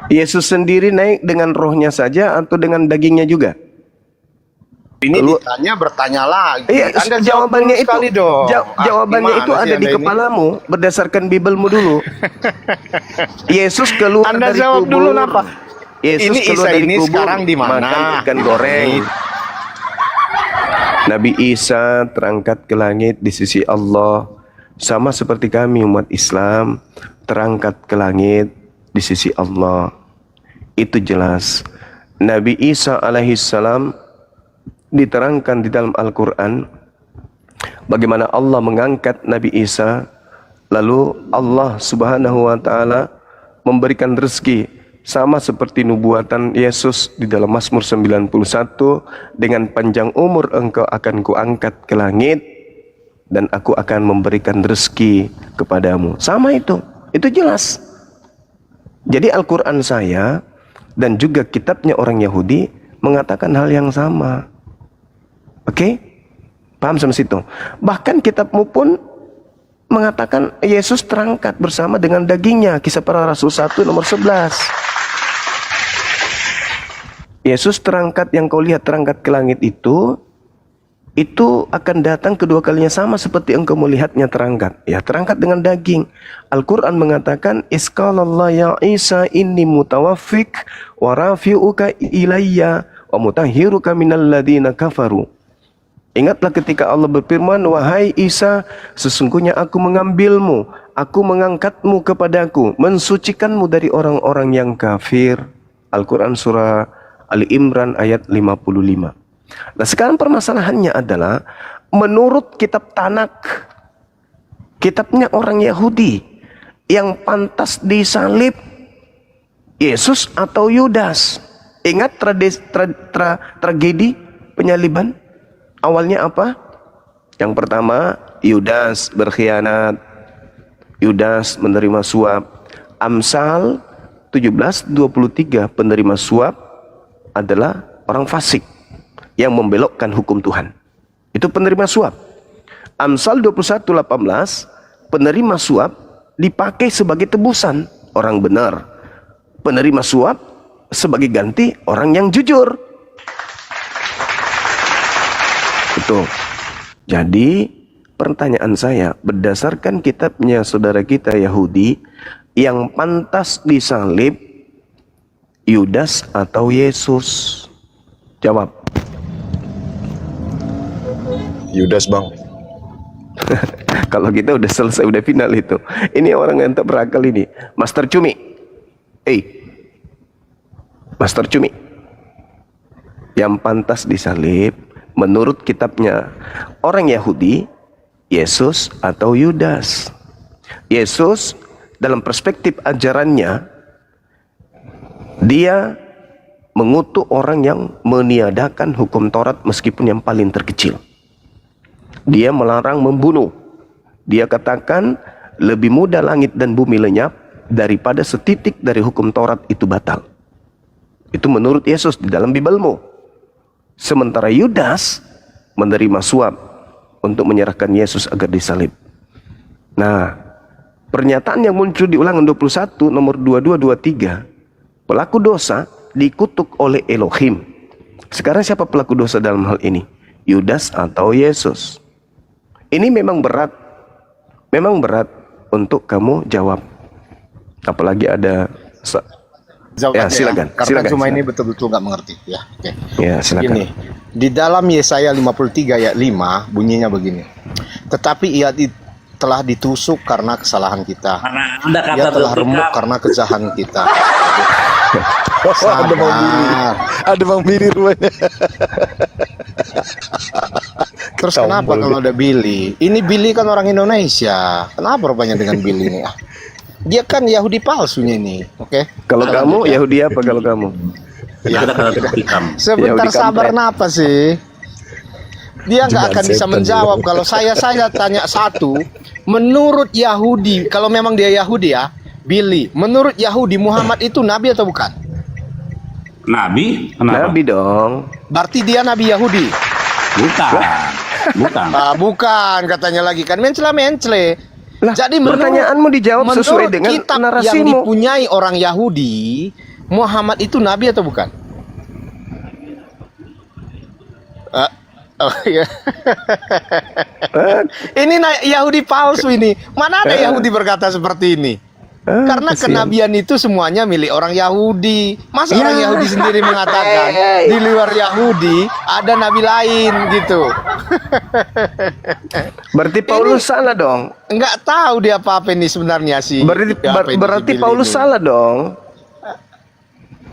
Yesus sendiri naik dengan rohnya saja atau dengan dagingnya juga? Ini ditanya bertanya lagi. Iya, Anda jawabannya itu sekali dong. jawabannya itu ada di kepalamu berdasarkan Bibelmu dulu. Yesus keluar Anda dari jawab kubur. dulu napa? Yesus Ini keluar Isa dari ini kubur, sekarang di mana? makan ikan goreng. Nabi Isa terangkat ke langit di sisi Allah, sama seperti kami umat Islam terangkat ke langit di sisi Allah. Itu jelas. Nabi Isa alaihissalam diterangkan di dalam Al-Quran bagaimana Allah mengangkat Nabi Isa, lalu Allah subhanahu wa ta'ala memberikan rezeki sama seperti nubuatan Yesus di dalam Mazmur 91, dengan panjang umur engkau akan kuangkat ke langit dan aku akan memberikan rezeki kepadamu. Sama itu jelas. Jadi Al-Quran saya dan juga kitabnya orang Yahudi mengatakan hal yang sama. Oke? Paham sampai situ? Bahkan kitabmu pun mengatakan Yesus terangkat bersama dengan dagingnya. Kisah Para Rasul 1 nomor 11. Yesus terangkat, yang kau lihat terangkat ke langit itu akan datang kedua kalinya sama seperti engkau melihatnya terangkat. Ya, terangkat dengan daging. Al-Quran mengatakan, Isqalallah ya Isa inni mutawaffik wa rafi'uka ilayya wa mutahhiruka minal ladina kafaru. Ingatlah ketika Allah berfirman, wahai Isa, sesungguhnya aku mengambilmu, aku mengangkatmu kepadaku, mensucikanmu dari orang-orang yang kafir. Al-Quran surah Ali Imran ayat 55. Nah sekarang permasalahannya adalah menurut kitab Tanakh, kitabnya orang Yahudi, yang pantas disalib Yesus atau Yudas? Ingat tragedi penyaliban? Awalnya apa? Yang pertama, Yudas berkhianat, Yudas menerima suap. Amsal 17:23, penerima suap adalah orang fasik yang membelokkan hukum Tuhan. Itu penerima suap. Amsal 21:18, penerima suap dipakai sebagai tebusan orang benar. Penerima suap sebagai ganti orang yang jujur. Itu. Jadi pertanyaan saya, berdasarkan kitabnya saudara kita Yahudi, yang pantas disalib Yudas atau Yesus? Jawab. Yudas Bang. Kalau kita udah selesai, udah final itu. Ini orang yang tak berakal ini. Master Cumi. Master Cumi. Yang pantas disalib menurut kitabnya orang Yahudi, Yesus atau Yudas? Yesus dalam perspektif ajarannya, dia mengutuk orang yang meniadakan hukum Taurat meskipun yang paling terkecil. Dia melarang membunuh. Dia katakan lebih mudah langit dan bumi lenyap daripada setitik dari hukum Taurat itu batal. Itu menurut Yesus di dalam Bibelmu. Sementara Yudas menerima suap untuk menyerahkan Yesus agar disalib. Nah, pernyataan yang muncul di Ulangan 21 nomor 22-23, pelaku dosa dikutuk oleh Elohim. Sekarang siapa pelaku dosa dalam hal ini? Yudas atau Yesus? Ini memang berat untuk kamu jawab. Apalagi ada Ya, silakan. Karena Silakan, cuma silakan. ini betul-betul nggak mengerti ya. Oke. Ya, silakan. Gini, di dalam Yesaya 53 ayat 5 bunyinya begini. Tetapi ia telah ditusuk karena kesalahan kita. Anda Ia kata telah remuk karena kejahatan kita. Sabar. Ada Bang Billy rupanya. Terus kenapa kalau ada Billy? Ini Billy kan orang Indonesia. Kenapa rupanya dengan Billy ini? Dia kan Yahudi palsunya ini, oke? Kalau kamu Yahudi apa kalau kamu? Kita kata tikam. Sebentar Yahudi sabar kampret. napa sih? Dia nggak Jangan akan bisa setan menjawab kalau saya tanya satu. Menurut Yahudi, kalau memang dia Yahudi ya, Billy. Menurut Yahudi Muhammad itu nabi atau bukan? Nabi? Kenapa? Nabi dong. Berarti dia nabi Yahudi. Bukan. Bukan. Bukan katanya lagi kan mencle. Lah, Jadi pertanyaanmu dijawab sesuai menurut dengan kitab yang narasimu. dipunyai orang Yahudi, Muhammad itu nabi atau bukan? Oh iya. Ini Yahudi palsu ini. Mana ada Yahudi berkata seperti ini? Karena kasihan. kenabian itu semuanya milik orang Yahudi. Masa Ya. orang Yahudi sendiri mengatakan di luar Yahudi ada nabi lain gitu? Berarti Paulus salah dong. Nggak tahu dia apa ini sebenarnya sih. Berarti Paulus salah dong.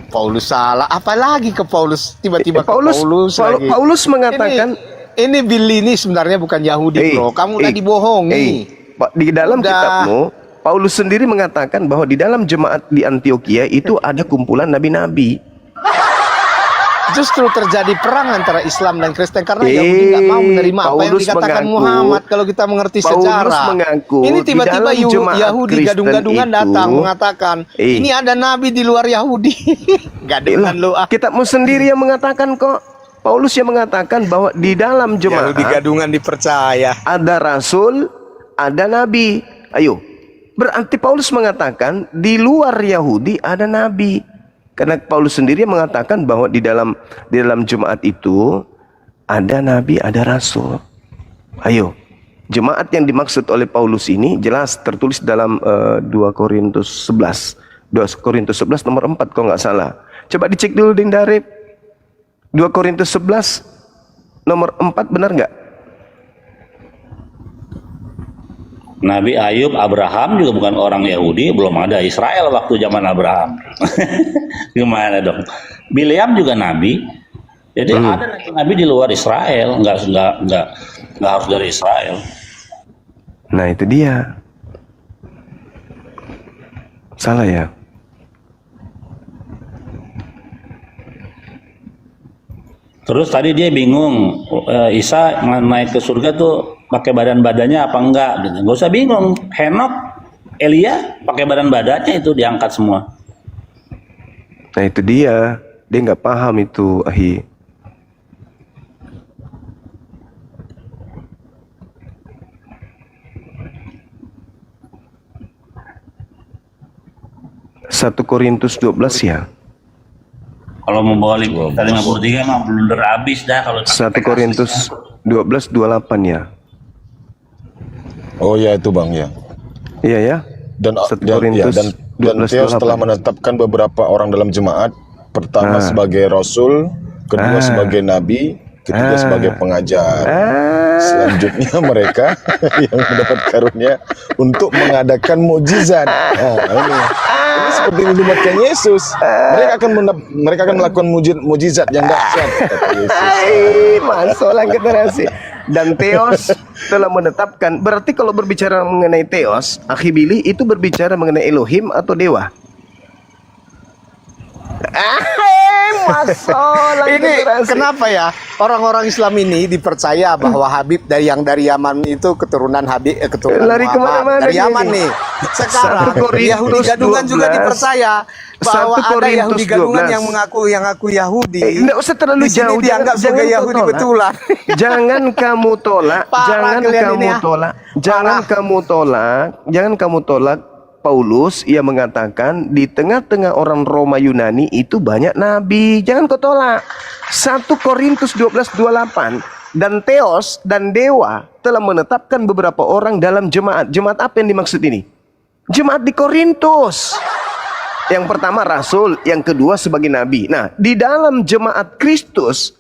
Paulus salah. Apalagi ke Paulus tiba-tiba ke Paulus lagi. Paulus mengatakan Ini Billy ini sebenarnya bukan Yahudi, bro. Kamu tadi bohongi. Di dalam Udah. kitabmu Paulus sendiri mengatakan bahwa di dalam jemaat di Antioquia itu ada kumpulan nabi-nabi. Justru terjadi perang antara Islam dan Kristen karena Yahudi nggak mau menerima apa yang Paulus dikatakan mengaku- Muhammad. Kalau kita mengerti Paulus sejarah, mengaku ini tiba-tiba di dalam jemaat Yahudi Kristen gadung-gadungan itu- datang mengatakan ini ada nabi di luar Yahudi. Gadungan lu ah. Kitabmu sendiri yang mengatakan kok. Paulus yang mengatakan bahwa di dalam jemaat Yahudi gadungan dipercaya. ada rasul, ada nabi. Ayo. Berarti Paulus mengatakan di luar Yahudi ada nabi. Karena Paulus sendiri mengatakan bahwa di dalam jemaat itu ada nabi, ada rasul. Ayo. Jemaat yang dimaksud oleh Paulus ini jelas tertulis dalam 2 Korintus 11. 2 Korintus 11 nomor 4 kalau nggak salah. Coba dicek dulu Ding Darip. 2 Korintus 11 nomor 4 benar nggak? Nabi Ayub, Abraham juga bukan orang Yahudi, belum ada Israel waktu zaman Abraham. Gimana dong? Bileam juga nabi. Jadi ada nabi di luar Israel, nggak harus dari Israel. Nah itu dia. Salah ya. Terus tadi dia bingung, Isa naik ke surga tuh pakai badan-badannya apa enggak gitu. Gak usah bingung. Henok, Elia pakai badan-badannya itu diangkat semua. Nah itu dia. Dia nggak paham itu, Ahi. Satu Korintus 12 ya. Kalau mau balik tadi 53 mah blunder habis dah kalau 1 Korintus 12:28 ya. Oh ya itu bang ya. Iya ya. Dan 1 dan, ya, Korintus dan, dan Theo 12:28. setelah menetapkan beberapa orang dalam jemaat, pertama sebagai rasul, kedua sebagai nabi, ketiga sebagai pengajar. Selanjutnya mereka yang mendapat karunia untuk mengadakan mukjizat. Nah, ini seperti menyumatkan Yesus. Mereka akan melakukan mukjizat yang dahsyat. Kata Yesus. Masuk lah generasi. Dan Theos telah menetapkan. Berarti kalau berbicara mengenai Theos, Akhi Billy itu berbicara mengenai Elohim atau dewa? Masuk lah Ini generasi. kenapa ya orang-orang Islam ini dipercaya bahwa Habib dari Yaman itu keturunan keturunan Lari Muhammad. kemana-mana Dari dia Yaman ini. nih. Sekarang 1 Korintus Yahudi gadungan juga 12. dipercaya bahwa 1 ada Korintus Yahudi gadungan 12. yang mengaku Yahudi. Enggak usah terlalu Di sini jauh. dianggap sebagai kau Yahudi tolak. betulan. Jangan kamu tolak. Parah Jangan kalian kamu ini ya. tolak. Jangan Parah. kamu tolak. Jangan kamu tolak. Paulus ia mengatakan di tengah-tengah orang Roma Yunani itu banyak nabi. Jangan kau tolak. 1 Korintus 12:28 dan Theos dan dewa telah menetapkan beberapa orang dalam jemaat. Jemaat apa yang dimaksud ini? Jemaat di Korintus. Yang pertama rasul, yang kedua sebagai nabi. Nah, di dalam jemaat Kristus,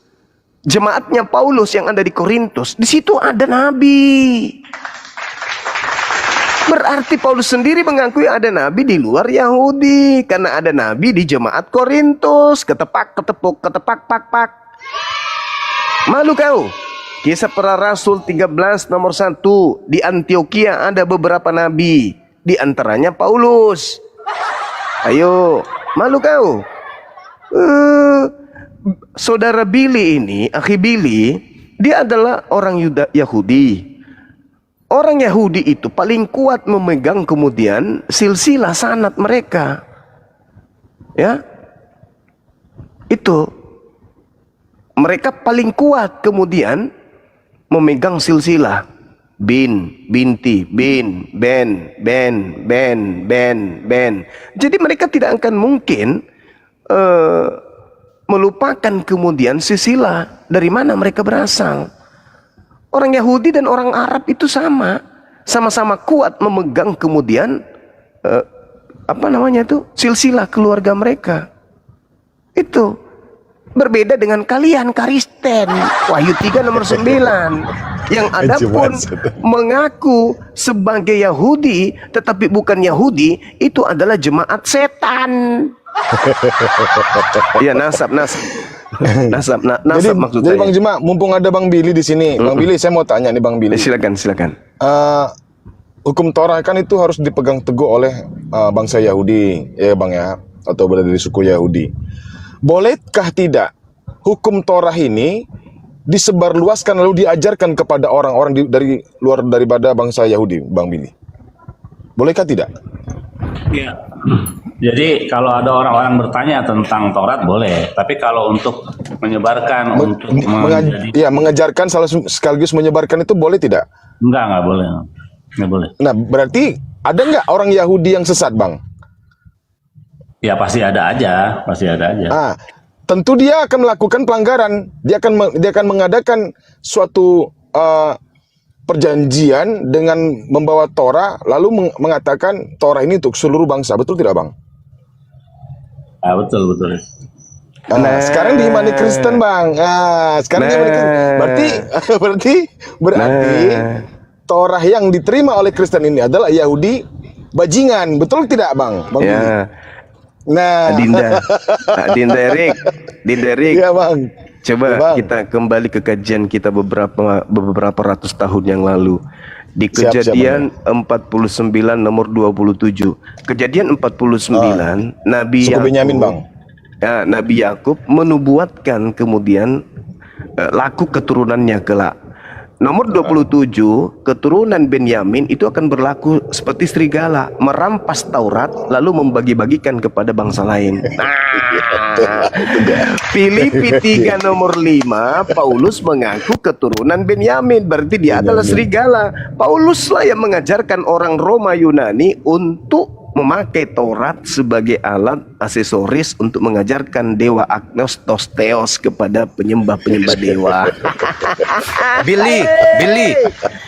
jemaatnya Paulus yang ada di Korintus, di situ ada nabi. Berarti Paulus sendiri mengakui ada nabi di luar Yahudi. Karena ada nabi di jemaat Korintus. Ketepak, ketepuk, ketepak, pak, pak. Malu kau. Kisah para Rasul 13 nomor 1. Di Antioquia ada beberapa nabi. Di antaranya Paulus. Ayo, malu kau. Saudara Billy ini, akhi Billy, dia adalah orang Yahudi. Orang Yahudi itu paling kuat memegang kemudian silsilah sanad mereka. Ya. Itu. Mereka paling kuat kemudian memegang silsilah. Binti, ben. Jadi mereka tidak akan mungkin melupakan kemudian silsilah dari mana mereka berasal. Orang Yahudi dan orang Arab itu sama-sama kuat memegang kemudian silsilah keluarga mereka. Itu berbeda dengan kalian Kristen. Wahyu 3 nomor 9 yang ada pun mengaku sebagai Yahudi tetapi bukan Yahudi, itu adalah jemaat setan. Ya, nasab maksud Jadi saya. Bang Juma, mumpung ada Bang Billy di sini, Bang Billy, saya mau tanya nih Bang Billy. Silakan. Hukum Torah kan itu harus dipegang teguh oleh bangsa Yahudi, ya Bang ya, atau berada di suku Yahudi. Bolehkah tidak hukum Torah ini disebarluaskan lalu diajarkan kepada orang-orang dari luar daripada bangsa Yahudi, Bang Billy? Bolehkah tidak? Iya. Jadi kalau ada orang-orang bertanya tentang Taurat boleh, tapi kalau untuk menyebarkan Mengajarkan sekaligus menyebarkan itu boleh tidak? enggak boleh. Enggak boleh. Nah, berarti ada nggak orang Yahudi yang sesat, Bang? Ya pasti ada aja. Ah, tentu dia akan melakukan pelanggaran. Dia akan mengadakan suatu perjanjian dengan membawa Torah, lalu mengatakan Torah ini untuk seluruh bangsa. Betul tidak, Bang? Ah, betul. Sekarang diimani Kristen, Bang. Sekarang diimani Kristen. Berarti Torah yang diterima oleh Kristen ini adalah Yahudi bajingan. Betul tidak, Bang? Ya. Nah, Dinda Erik. Iya, Bang. Coba Ya, Bang. kita kembali ke kajian kita beberapa ratus tahun yang lalu. Di Siap, Kejadian 49 nomor 27. Kejadian 49 Nabi Suku Yakub, Benyamin, Bang. Ya, Nabi Yakub menubuatkan kemudian laku keturunannya kelak. Nomor 27, keturunan Benyamin itu akan berlaku seperti serigala, merampas Taurat lalu membagi-bagikan kepada bangsa lain. Filipi 3 nomor 5, Paulus mengaku keturunan Benyamin, berarti dia adalah serigala. Pauluslah yang mengajarkan orang Roma Yunani untuk memakai Taurat sebagai alat aksesoris untuk mengajarkan dewa Agnostos Theos kepada penyembah-penyembah dewa. Billy,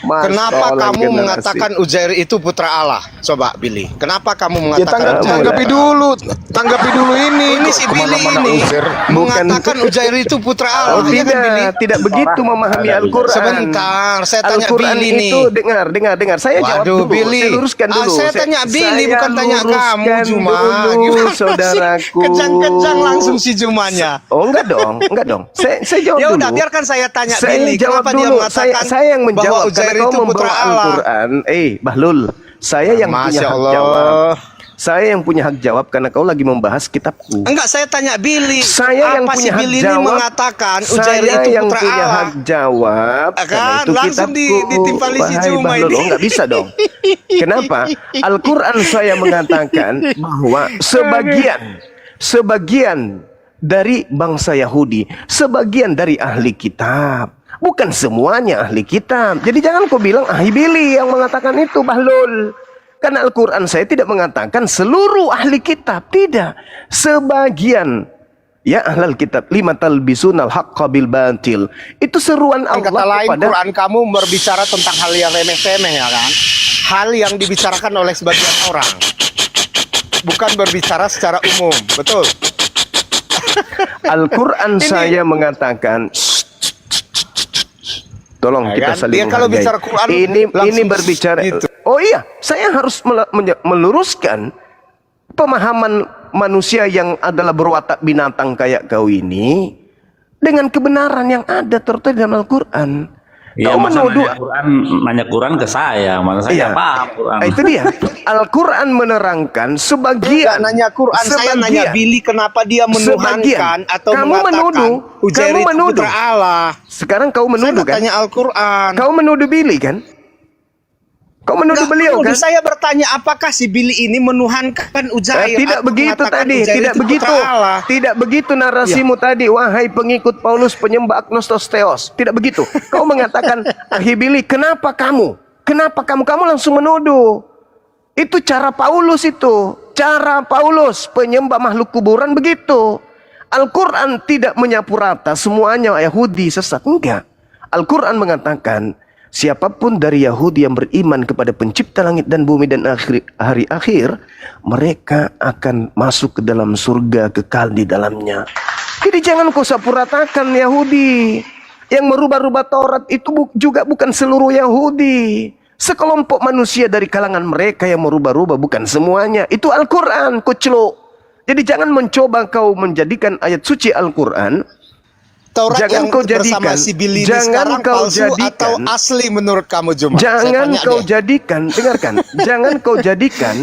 Masya kenapa Allah, kamu generasi. mengatakan Uzair itu putra Allah? Coba Billy, kenapa kamu Ya mengatakan tanggapi dulu ini. Ini si Billy Kemana-mana ini Uzair. mengatakan Uzair itu putra Allah. Oh Iya kan, Billy? tidak begitu memahami Al-Quran. Sebentar, saya tanya Al-Quran Billy nih. itu dengar. Saya jawab Waduh, dulu. Billy. Saya luruskan dulu. Saya tanya Billy, bukan tanya kamu, luruskan Juma. dulu, Gimana sih? saudaraku. Kejang-kejang langsung si Jumanya. Oh, enggak dong. Saya jawab Ya dulu. udah, biarkan saya tanya Saya Billy. jawab Kenapa dia dulu. mengatakan Saya yang menjawab bahwa Uzair karena kau itu putra membawa Allah? Al-Quran. Bahlul, saya yang punya Masya hak Allah. jawab. Saya yang punya hak jawab karena kau lagi membahas kitabku. Enggak, saya tanya Billy. Saya yang apa punya si hak Billy jawab. ini mengatakan Uzair Saya itu yang putra punya Allah? hak jawab. Kan, karena itu langsung kitabku. ditimpali si Wahai Juma Bahlul, ini. oh, nggak bisa dong. Kenapa? Al-Quran saya mengatakan bahwa sebagian dari bangsa Yahudi, sebagian dari ahli kitab, bukan semuanya ahli kitab. Jadi jangan kau bilang ahli Billy yang mengatakan itu, Bahlul. Karena Al-Quran saya tidak mengatakan seluruh ahli kitab, tidak. Sebagian. Ya ahlal kitab lima talbisunal haqqa bil batil. Itu seruan Kata Allah lain, kepada Quran kamu berbicara tentang hal yang remeh-temeh, ya kan? Hal yang dibicarakan oleh sebagian orang, bukan berbicara secara umum, betul? Al-Quran saya mengatakan, tolong Ya kita kan? saling Dia kalau menghargai. bicara Quran ini langsung berbicara. gitu. Oh iya, saya harus meluruskan pemahaman manusia yang adalah berwatak binatang kayak kau ini dengan kebenaran yang ada tertulis dalam Al-Quran. Iya, Kau masa menuduh. nanya Quran ke saya, masa saya Iya. nggak paham Quran. Itu dia. Al-Quran menerangkan Nggak sebagian. nanya Quran, saya nanya Billy kenapa dia menuhankan atau Kamu mengatakan menuduh. Uzair Kamu itu menuduh. putra Allah. Sekarang kau Saya menuduh nggak kan? tanya Al-Quran. Kau menuduh Billy kan? Kau menuduh Nggak beliau menuduh, kan? saya bertanya apakah si Billy ini menuhankan Uzair? Tidak atau begitu mengatakan tadi, Uzair tidak itu putra begitu. Allah? Tidak begitu narasimu tadi, wahai pengikut Paulus penyembah agnostos theos. Tidak begitu. Kau mengatakan, "Ahi Billy, kenapa kamu? Kenapa kamu? Kamu langsung menuduh." Itu cara Paulus itu. Cara Paulus penyembah makhluk kuburan begitu. Al-Quran tidak menyapu rata semuanya Yahudi sesat. Enggak. Al-Quran mengatakan, siapapun dari Yahudi yang beriman kepada pencipta langit dan bumi dan hari akhir, mereka akan masuk ke dalam surga kekal di dalamnya. Jadi jangan kau sapuratakan Yahudi. Yang merubah-rubah Taurat itu juga bukan seluruh Yahudi. Sekelompok manusia dari kalangan mereka yang merubah-rubah, bukan semuanya. Itu Al-Quran, koclo. Jadi jangan mencoba kau menjadikan ayat suci Al-Quran. Taurat Jangan yang kau bersama jadikan, si Billy ini jangan sekarang kau palsu jadikan, atau asli menurut kamu Juma? Jangan kau jadikan, dengarkan, jangan kau jadikan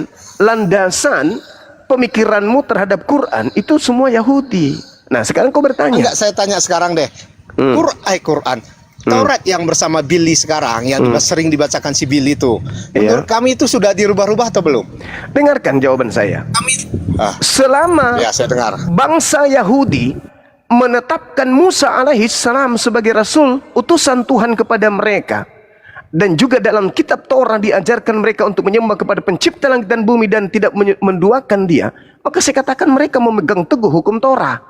landasan pemikiranmu terhadap Quran itu semua Yahudi. Nah sekarang kau bertanya. Enggak, saya tanya sekarang deh. Quran. Taurat yang bersama Billy sekarang yang sering dibacakan si Billy itu, menurut kami itu sudah dirubah-rubah atau belum? Dengarkan jawaban saya. Selama Ya, saya dengar. bangsa Yahudi menetapkan Musa alaihissalam sebagai rasul utusan Tuhan kepada mereka, dan juga dalam kitab Torah diajarkan mereka untuk menyembah kepada pencipta langit dan bumi dan tidak menduakan dia, maka saya katakan mereka memegang teguh hukum Torah.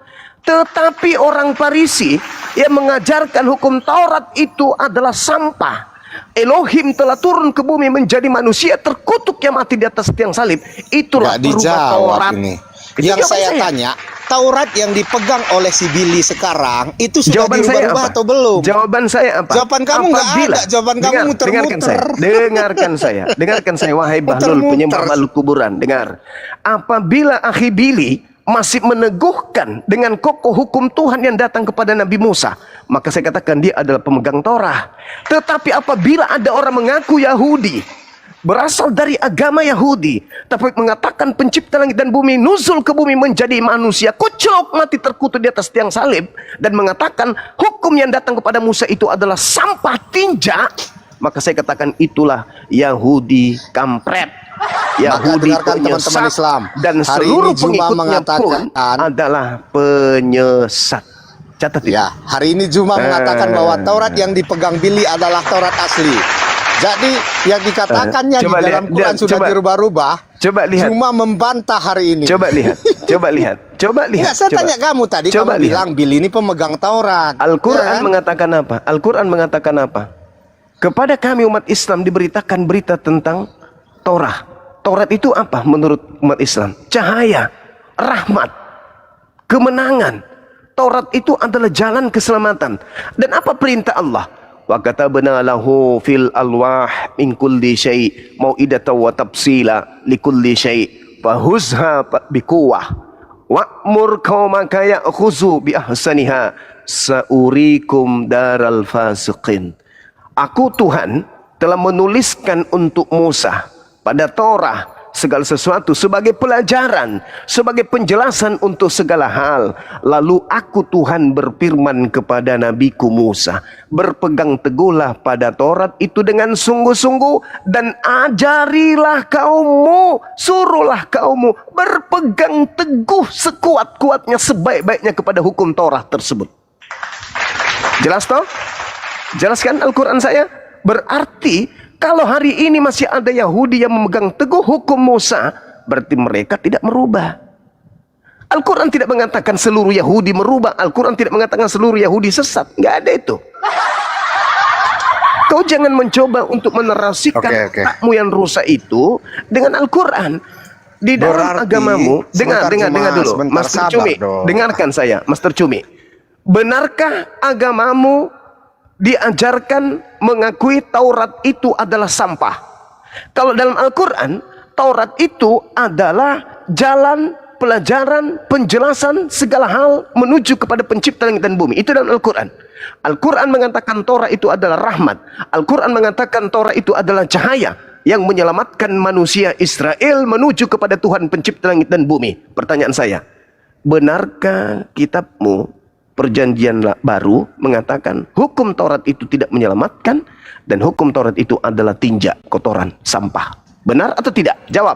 Tetapi orang Farisi yang mengajarkan hukum Taurat itu adalah sampah. Elohim telah turun ke bumi menjadi manusia terkutuk yang mati di atas tiang salib. Itulah Nggak berubah dijawab Taurat. ini. Itu Yang jawaban saya tanya, Taurat yang dipegang oleh si Billy sekarang itu sudah Jawaban saya dirubah-rubah apa? atau belum? Jawaban saya apa? Jawaban kamu nggak ada. Jawaban kamu muter-muter. Dengarkan saya, wahai Bahlul Muter-muter. penyembah makhluk kuburan. Dengar. Apabila Akhi Billy masih meneguhkan dengan kokoh hukum Tuhan yang datang kepada Nabi Musa, maka saya katakan dia adalah pemegang Torah. Tetapi apabila ada orang mengaku Yahudi, berasal dari agama Yahudi, tapi mengatakan pencipta langit dan bumi nuzul ke bumi menjadi manusia, kuclok mati terkutuk di atas tiang salib, dan mengatakan hukum yang datang kepada Musa itu adalah sampah tinja, maka saya katakan itulah Yahudi kampret. Yahudi dengarkan teman-teman penyesat, Islam. dan Hari seluruh ini Juma pengikutnya pun mengatakan, adalah penyesat. Catat itu. Ya, hari ini Juma mengatakan bahwa Taurat yang dipegang Billy adalah Taurat asli. Jadi yang dikatakannya di Coba dalam lihat, Quran sudah coba. dirubah-rubah. Coba lihat. Juma membantah hari ini. Coba lihat. Enggak, saya tanya kamu tadi, Coba kamu lihat. bilang Billy ini pemegang Taurat. Al-Quran Ya kan? mengatakan apa? Al-Quran mengatakan apa? Kepada kami umat Islam diberitakan berita tentang Torah. Taurat itu apa menurut umat Islam? Cahaya, rahmat, kemenangan. Taurat itu adalah jalan keselamatan. Dan apa perintah Allah? Wa katabna lahu fil alwah min kulli syai' mau'idatan wa tafsila li kulli syai' fahuzha biquwah wa'mur qaumaka ya'khuzu bi ahsaniha saurikum daral fasiqin. Aku Tuhan telah menuliskan untuk Musa pada Torah segala sesuatu sebagai pelajaran, sebagai penjelasan untuk segala hal. Lalu aku Tuhan berfirman kepada nabiku Musa, berpegang teguhlah pada Taurat itu dengan sungguh-sungguh, dan ajarilah kaummu, suruhlah kaummu berpegang teguh sekuat-kuatnya, sebaik-baiknya kepada hukum Taurat tersebut. Jelas toh? Jelaskan Al-Quran saya? Berarti kalau hari ini masih ada Yahudi yang memegang teguh hukum Musa, berarti mereka tidak merubah. Al-Quran tidak mengatakan seluruh Yahudi merubah. Al-Quran tidak mengatakan seluruh Yahudi sesat. Nggak ada itu. Kau jangan mencoba untuk menarasikan otakmu yang rusak itu dengan Al-Quran. Di dalam Berarti, agamamu, dengar dulu, sebentar, Master sabar Cumi, dong. dengarkan saya, Master Cumi. Benarkah agamamu diajarkan mengakui Taurat itu adalah sampah? Kalau dalam Al-Quran, Taurat itu adalah jalan pelajaran, penjelasan segala hal menuju kepada pencipta langit dan bumi. Itu dalam Al-Quran. Al-Quran mengatakan Torah itu adalah rahmat. Al-Quran mengatakan Torah itu adalah cahaya yang menyelamatkan manusia Israel menuju kepada Tuhan pencipta langit dan bumi. Pertanyaan saya, benarkah kitabmu Perjanjian Baru mengatakan hukum Taurat itu tidak menyelamatkan dan hukum Taurat itu adalah tinja, kotoran, sampah? Benar atau tidak? Jawab.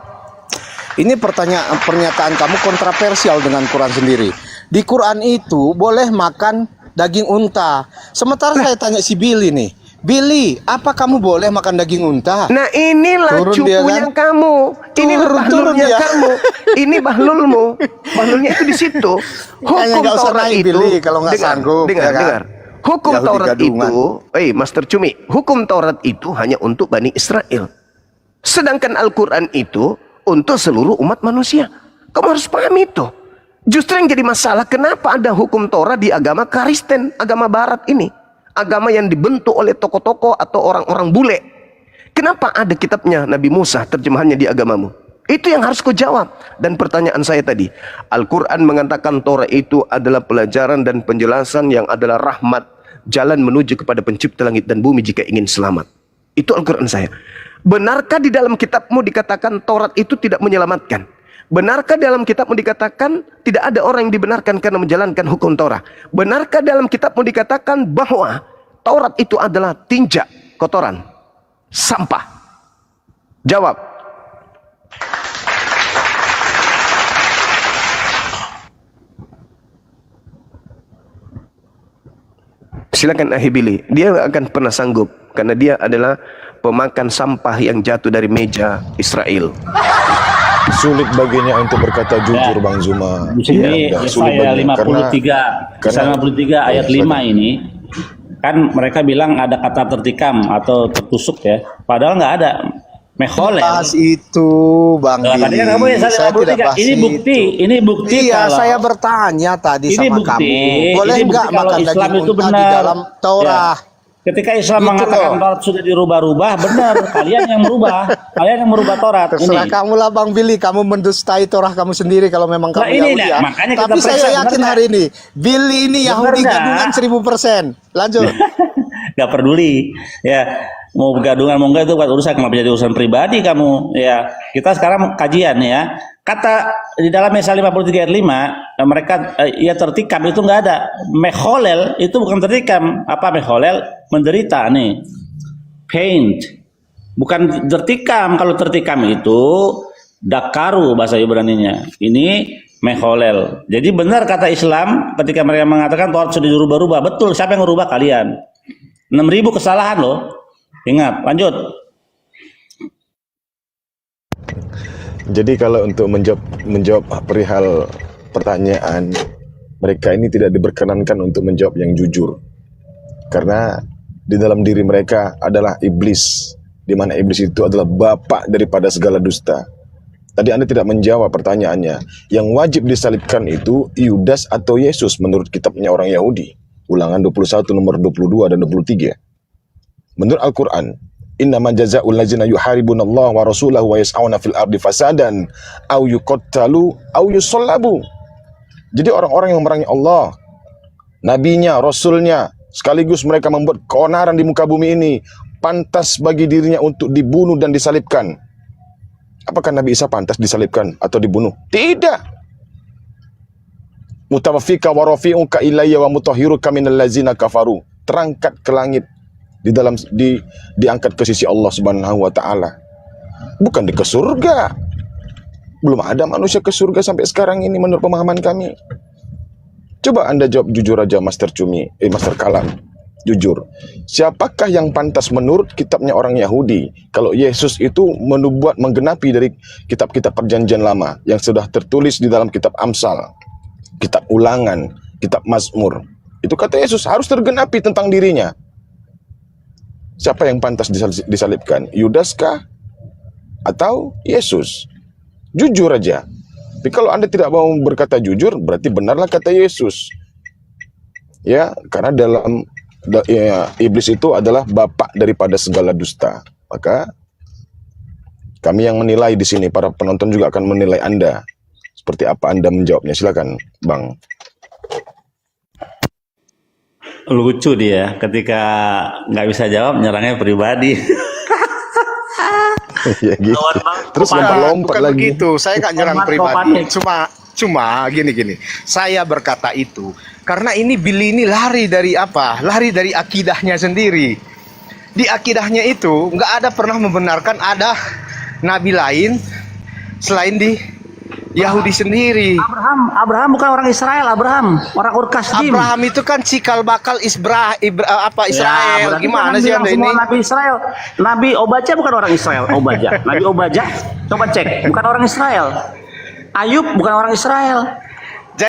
Ini pernyataan kamu kontroversial dengan Quran sendiri. Di Quran itu boleh makan daging unta. Sementara saya tanya si Billy nih, Billy, apa kamu boleh makan daging unta? Nah inilah Turun dia, cupunya kan? kamu. Inilah Turun bahlulnya dia. kamu. Ini bahlulmu. Bahlulnya itu di situ. Kayaknya Hukum nggak usah Taurat naik, itu. Billy, kalau nggak sanggup, Dengar, ya kan? dengar. Hukum Yahudi Taurat gadungan. itu, Master Cumi, hukum Taurat itu hanya untuk Bani Israel. Sedangkan Al-Quran itu untuk seluruh umat manusia. Kamu harus paham itu. Justru yang jadi masalah, kenapa ada hukum Torah di agama Kristen, agama Barat ini? Agama yang dibentuk oleh tokoh-tokoh atau orang-orang bule. Kenapa ada kitabnya Nabi Musa, terjemahannya di agamamu? Itu yang harus kau jawab. Dan pertanyaan saya tadi, Al-Quran mengatakan Torah itu adalah pelajaran dan penjelasan yang adalah rahmat, jalan menuju kepada pencipta langit dan bumi jika ingin selamat. Itu Al-Quran saya. Benarkah di dalam kitabmu dikatakan Taurat itu tidak menyelamatkan? Benarkah dalam kitabmu dikatakan tidak ada orang yang dibenarkan karena menjalankan hukum Torah? Benarkah dalam kitabmu dikatakan bahwa Taurat itu adalah tinja, kotoran, sampah? Jawab. Silakan Ahibili. Dia akan pernah sanggup karena dia adalah pemakan sampah yang jatuh dari meja Israel. Sulit baginya untuk berkata jujur, Bang Zuma. Di sini Ya, sulit Yesaya baginya. 53, Yesaya 53 ayat 5 ini kan mereka bilang ada kata tertikam atau tertusuk ya. Padahal nggak ada. Mekholel. Bahas itu, Bang Nah, tadi Billy. kan kamu Yesaya Saya tidak 53. bahas Ini bukti, itu. ini bukti Iya, kalau saya bertanya tadi ini sama bukti, kamu. Boleh ini bukti nggak kalau makan Islam daging itu unta di benar. dalam Torah? Ya. Ketika Islam Gitu mengatakan loh. Taurat sudah dirubah-rubah, benar. Kalian yang merubah Taurat. Terserah Ini. kamu lah, Bang Billy. Kamu mendustai Torah kamu sendiri kalau memang Nah, kamu ini Yahudi lah, ya. makanya kita Tapi saya periksa, yakin benar hari ini Billy ini Benar Yahudi nggak? gadungan 1000%. Lanjut. Gak peduli ya, mau gadungan mau enggak itu bukan urusan, kenapa jadi urusan pribadi kamu ya. Kita sekarang kajian ya, kata di dalam Yesaya 53 ayat 5 mereka ya tertikam itu nggak ada. Mekholel itu bukan tertikam. Apa mekholel? Menderita nih, paint, bukan tertikam. Kalau tertikam itu dakaru bahasa Ibraninya, ini mekholel. Jadi benar kata Islam ketika mereka mengatakan Taurat sudah dirubah-rubah. Betul, siapa yang merubah? Kalian. 6.000 kesalahan loh. Ingat, lanjut. Jadi kalau untuk menjawab perihal pertanyaan, mereka ini tidak diperkenankan untuk menjawab yang jujur. Karena di dalam diri mereka adalah iblis, di mana iblis itu adalah bapak daripada segala dusta. Tadi Anda tidak menjawab pertanyaannya. Yang wajib disalibkan itu Yudas atau Yesus menurut kitabnya orang Yahudi. Ulangan 21 nomor 22 dan 23. Menurut Al-Quran, innama jazaa'ul ladzina yuharibunallaha wa rasulahu wa yas'auna fil ardi fasadan aw yuqattalu aw yusallabu. Jadi orang-orang yang memerangi Allah, nabinya, rasulnya, sekaligus mereka membuat keonaran di muka bumi ini, pantas bagi dirinya untuk dibunuh dan disalibkan. Apakah Nabi Isa pantas disalibkan atau dibunuh? Tidak. Mutawaffika wa rafi'uka ilayya wa mutahhiruka minal ladzina kafaru. Terangkat ke langit, diangkat ke sisi Allah Subhanahu wa taala. Bukan ke surga. Belum ada manusia ke surga sampai sekarang ini menurut pemahaman kami. Coba Anda jawab jujur aja, Master Cumi, Master Kalam. Jujur. Siapakah yang pantas menurut kitabnya orang Yahudi kalau Yesus itu menggenapi dari kitab-kitab perjanjian lama yang sudah tertulis di dalam kitab Amsal, kitab Ulangan, kitab Mazmur. Itu kata Yesus harus tergenapi tentang dirinya. Siapa yang pantas disalibkan? Yudas kah? Atau Yesus? Jujur aja. Tapi kalau Anda tidak mau berkata jujur, berarti benarlah kata Yesus. Ya, karena iblis itu adalah bapak daripada segala dusta. Maka kami yang menilai di sini, para penonton juga akan menilai Anda. seperti apa Anda menjawabnya? Silakan, Bang. Lucu dia ketika nggak bisa jawab nyerangnya pribadi. Ya gitu. Terus lompat-lompat Bukan lagi. begitu, saya nggak nyerang Hormat, pribadi. Bapak. Cuma gini. Saya berkata itu karena ini Billy ini lari dari apa? Lari dari akidahnya sendiri. Di akidahnya itu nggak ada pernah membenarkan ada nabi lain selain di Yahudi sendiri. Abraham bukan orang Israel, Abraham orang Ur Kasdim. Abraham itu kan cikal bakal Israel. berarti Gimana jangan sih bilang Anda semua ini? Nabi Israel. Nabi Obadjah bukan orang Israel. Nabi Obadjah, coba cek, bukan orang Israel. Ayub bukan orang Israel.